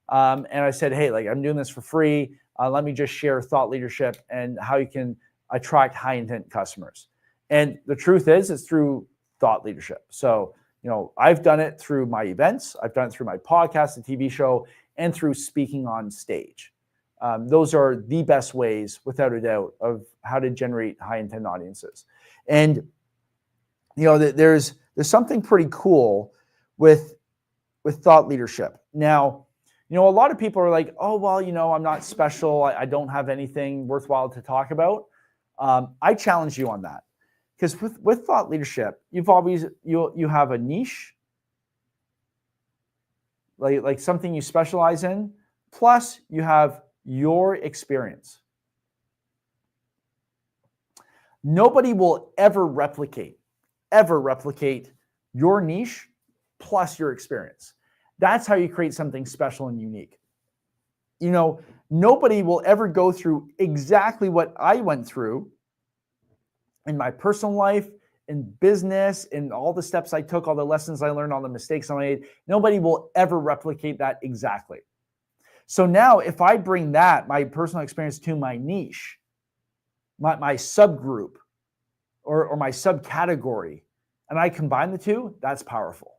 And I said, hey, like I'm doing this for free. Let me just share thought leadership and how you can attract high intent customers. And the truth is, it's through thought leadership. So, I've done it through my events. I've done it through my podcast, the TV show, and through speaking on stage. Those are the best ways, without a doubt, of how to generate high intent audiences. And, there's something pretty cool with thought leadership. Now, a lot of people are like, oh, well, I'm not special. I don't have anything worthwhile to talk about. I challenge you on that. Because with thought leadership, you have a niche, like something you specialize in, plus you have your experience. Nobody will ever replicate your niche plus your experience. That's how you create something special and unique. Nobody will ever go through exactly what I went through in my personal life, in business, in all the steps I took, all the lessons I learned, all the mistakes I made. Nobody will ever replicate that exactly. So now if I bring that, my personal experience, to my niche, my subgroup or my subcategory, and I combine the two, that's powerful.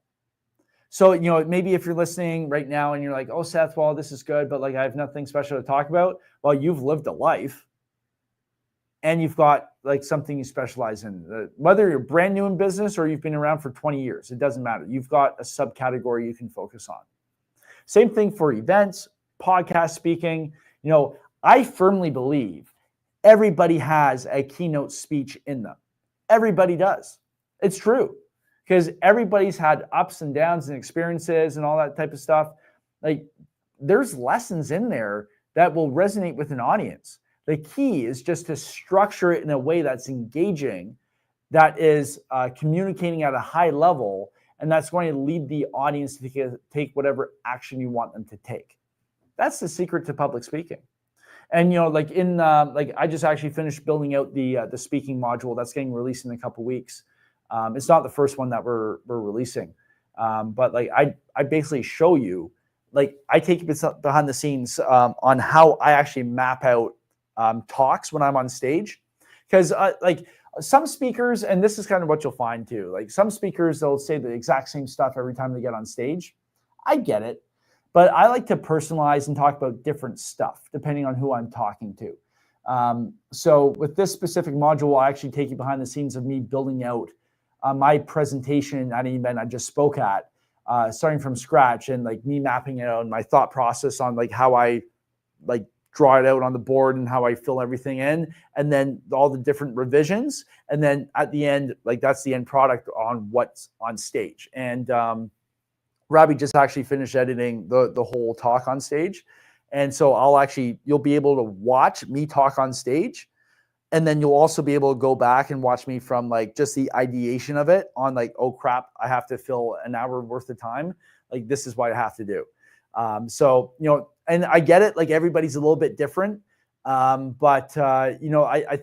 So, maybe if you're listening right now and you're like, oh, Seth, well, this is good, but like I have nothing special to talk about. Well, you've lived a life and you've got like something you specialize in. Whether you're brand new in business or you've been around for 20 years, it doesn't matter. You've got a subcategory you can focus on. Same thing for events, podcast speaking. I firmly believe everybody has a keynote speech in them. Everybody does. It's true. Because everybody's had ups and downs and experiences and all that type of stuff. Like, there's lessons in there that will resonate with an audience. The key is just to structure it in a way that's engaging, that is communicating at a high level, and that's going to lead the audience to take whatever action you want them to take. That's the secret to public speaking. And I just actually finished building out the speaking module that's getting released in a couple weeks. It's not the first one that we're releasing, but like I basically show you, like I take you behind the scenes on how I actually map out talks when I'm on stage, because like some speakers, and this is kind of what you'll find too, like some speakers, they'll say the exact same stuff every time they get on stage. I get it, but I like to personalize and talk about different stuff depending on who I'm talking to. So with this specific module, I actually take you behind the scenes of me building out my presentation at an event I just spoke at, starting from scratch, and like me mapping it out and my thought process on like how I like draw it out on the board and how I fill everything in, and then all the different revisions. And then at the end, like that's the end product on what's on stage. And Robbie just actually finished editing the whole talk on stage. And so you'll be able to watch me talk on stage. And then you'll also be able to go back and watch me from like just the ideation of it on like, oh crap, I have to fill an hour worth of time. Like, this is what I have to do. And I get it. Like, everybody's a little bit different. I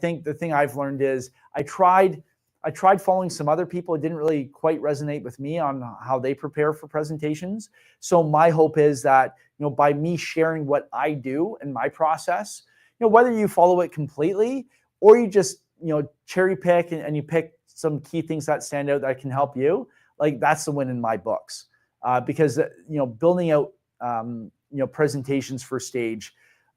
think the thing I've learned is I tried following some other people. It didn't really quite resonate with me on how they prepare for presentations. So my hope is that, by me sharing what I do in my process, whether you follow it completely or you just, cherry pick and you pick some key things that stand out that can help you, like that's the win in my books. Because, building out, presentations for stage,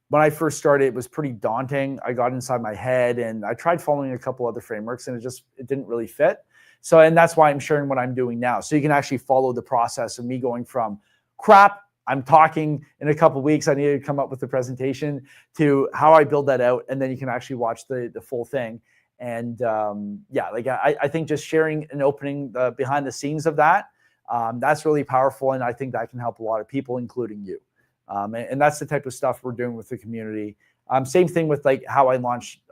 when I first started, it was pretty daunting. I got inside my head and I tried following a couple other frameworks and it didn't really fit. And that's why I'm sharing what I'm doing now. So you can actually follow the process of me going from crap, I'm talking in a couple of weeks. I need to come up with a presentation to how I build that out. And then you can actually watch the full thing. And like I think just sharing and opening the behind the scenes of that, that's really powerful. And I think that can help a lot of people, including you. And that's the type of stuff we're doing with the community. Same thing with like how I launched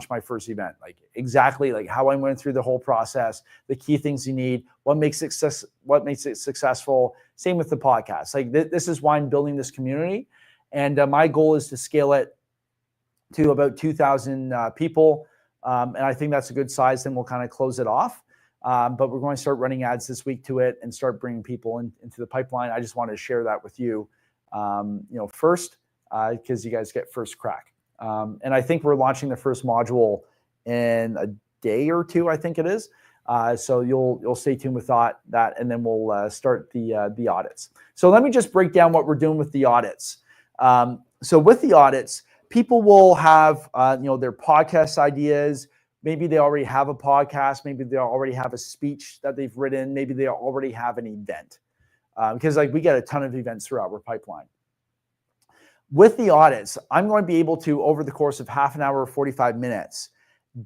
my first event, like exactly like how I went through the whole process, the key things you need, what makes it successful. Same with the podcast. Like this is why I'm building this community. And my goal is to scale it to about 2,000 people. And I think that's a good size. Then we'll kind of close it off. But we're going to start running ads this week to it and start bringing people into the pipeline. I just wanted to share that with you, first, because you guys get first crack. And I think we're launching the first module in a day or two, I think it is. So you'll stay tuned with that, and then we'll start the audits. So let me just break down what we're doing with the audits. So with the audits, people will have their podcast ideas. Maybe they already have a podcast. Maybe they already have a speech that they've written. Maybe they already have an event, because like we get a ton of events throughout our pipeline. With the audits, I'm going to be able to, over the course of half an hour or 45 minutes,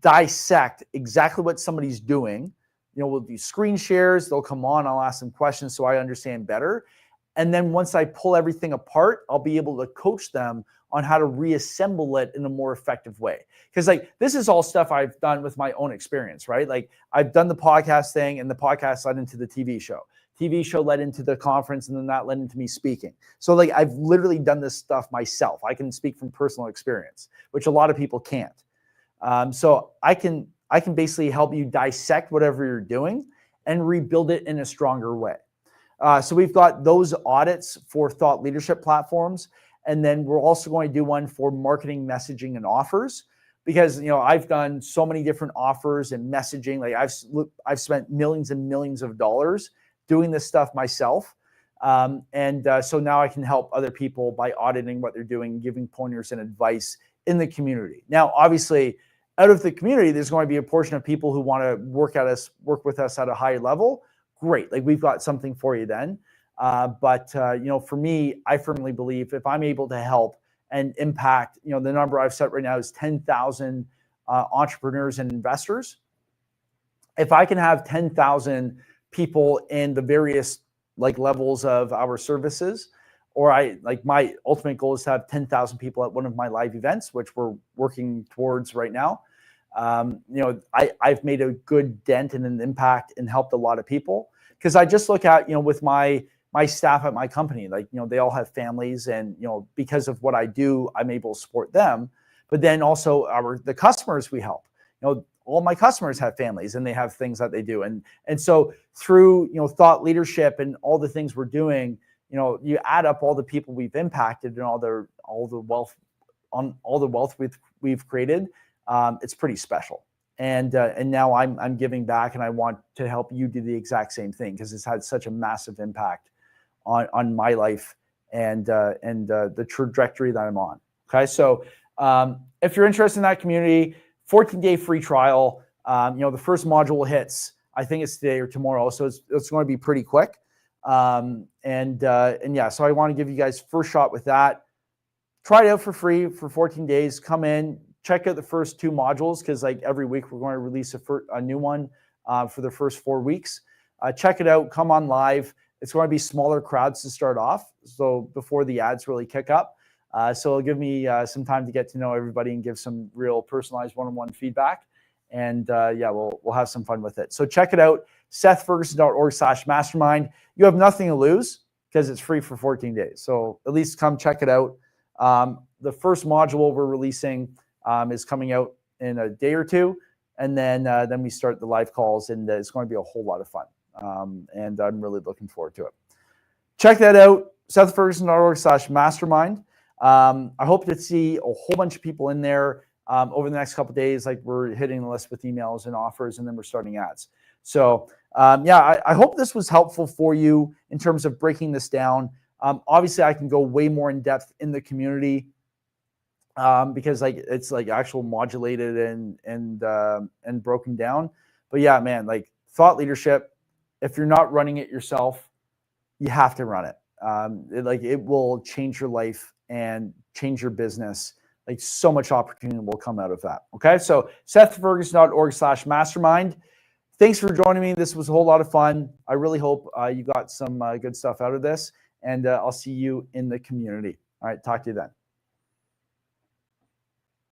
dissect exactly what somebody's doing. We'll do screen shares. They'll come on. I'll ask them questions so I understand better. And then once I pull everything apart, I'll be able to coach them on how to reassemble it in a more effective way. Because like this is all stuff I've done with my own experience, right? Like I've done the podcast thing, and the podcast led into the TV show. TV show led into the conference, and then that led into me speaking. So like I've literally done this stuff myself. I can speak from personal experience, which a lot of people can't. So I can basically help you dissect whatever you're doing and rebuild it in a stronger way. So we've got those audits for thought leadership platforms. And then we're also going to do one for marketing, messaging, and offers, because I've done so many different offers and messaging. Like I've spent millions and millions of dollars doing this stuff myself. So now I can help other people by auditing what they're doing, giving pointers and advice in the community. Now, obviously, out of the community, there's going to be a portion of people who want to work with us at a higher level. Great. Like we've got something for you then. But for me, I firmly believe if I'm able to help and impact, the number I've set right now is 10,000 entrepreneurs and investors. If I can have 10,000 people in the various like levels of our services, or my ultimate goal is to have 10,000 people at one of my live events, which we're working towards right now. I've made a good dent and an impact and helped a lot of people, because I just look at, with my staff at my company, like, they all have families, and, because of what I do, I'm able to support them. But then also the customers we help, all my customers have families and they have things that they do. And so through, thought leadership and all the things we're doing, you add up all the people we've impacted and all the wealth we've created. It's pretty special. And now I'm giving back, and I want to help you do the exact same thing, because it's had such a massive impact on my life and the trajectory that I'm on. Okay. So if you're interested in that community, 14-day free trial, the first module hits, I think it's today or tomorrow. So it's going to be pretty quick. So I want to give you guys first shot with that. Try it out for free for 14 days. Come in, check out the first 2 modules, because like every week we're going to release a new one for the first 4 weeks. Check it out. Come on live. It's going to be smaller crowds to start off, so before the ads really kick up. So it'll give me some time to get to know everybody and give some real personalized one-on-one feedback. And we'll have some fun with it. So check it out, sethferguson.org/mastermind. You have nothing to lose, because it's free for 14 days. So at least come check it out. The first module we're releasing is coming out in a day or two. And then we start the live calls, and it's going to be a whole lot of fun. And I'm really looking forward to it. Check that out, sethferguson.org/mastermind. I hope to see a whole bunch of people in there over the next couple of days. Like we're hitting the list with emails and offers, and then we're starting ads. So I hope this was helpful for you in terms of breaking this down. Obviously, I can go way more in depth in the community because like it's like actual modulated and broken down. But yeah, man, like thought leadership. If you're not running it yourself, you have to run it. It will change your life and change your business. Like so much opportunity will come out of that. Okay, so sethferguson.org/mastermind. Thanks for joining me. This was a whole lot of fun. I really hope you got some good stuff out of this, and I'll see you in the community. All right, talk to you then.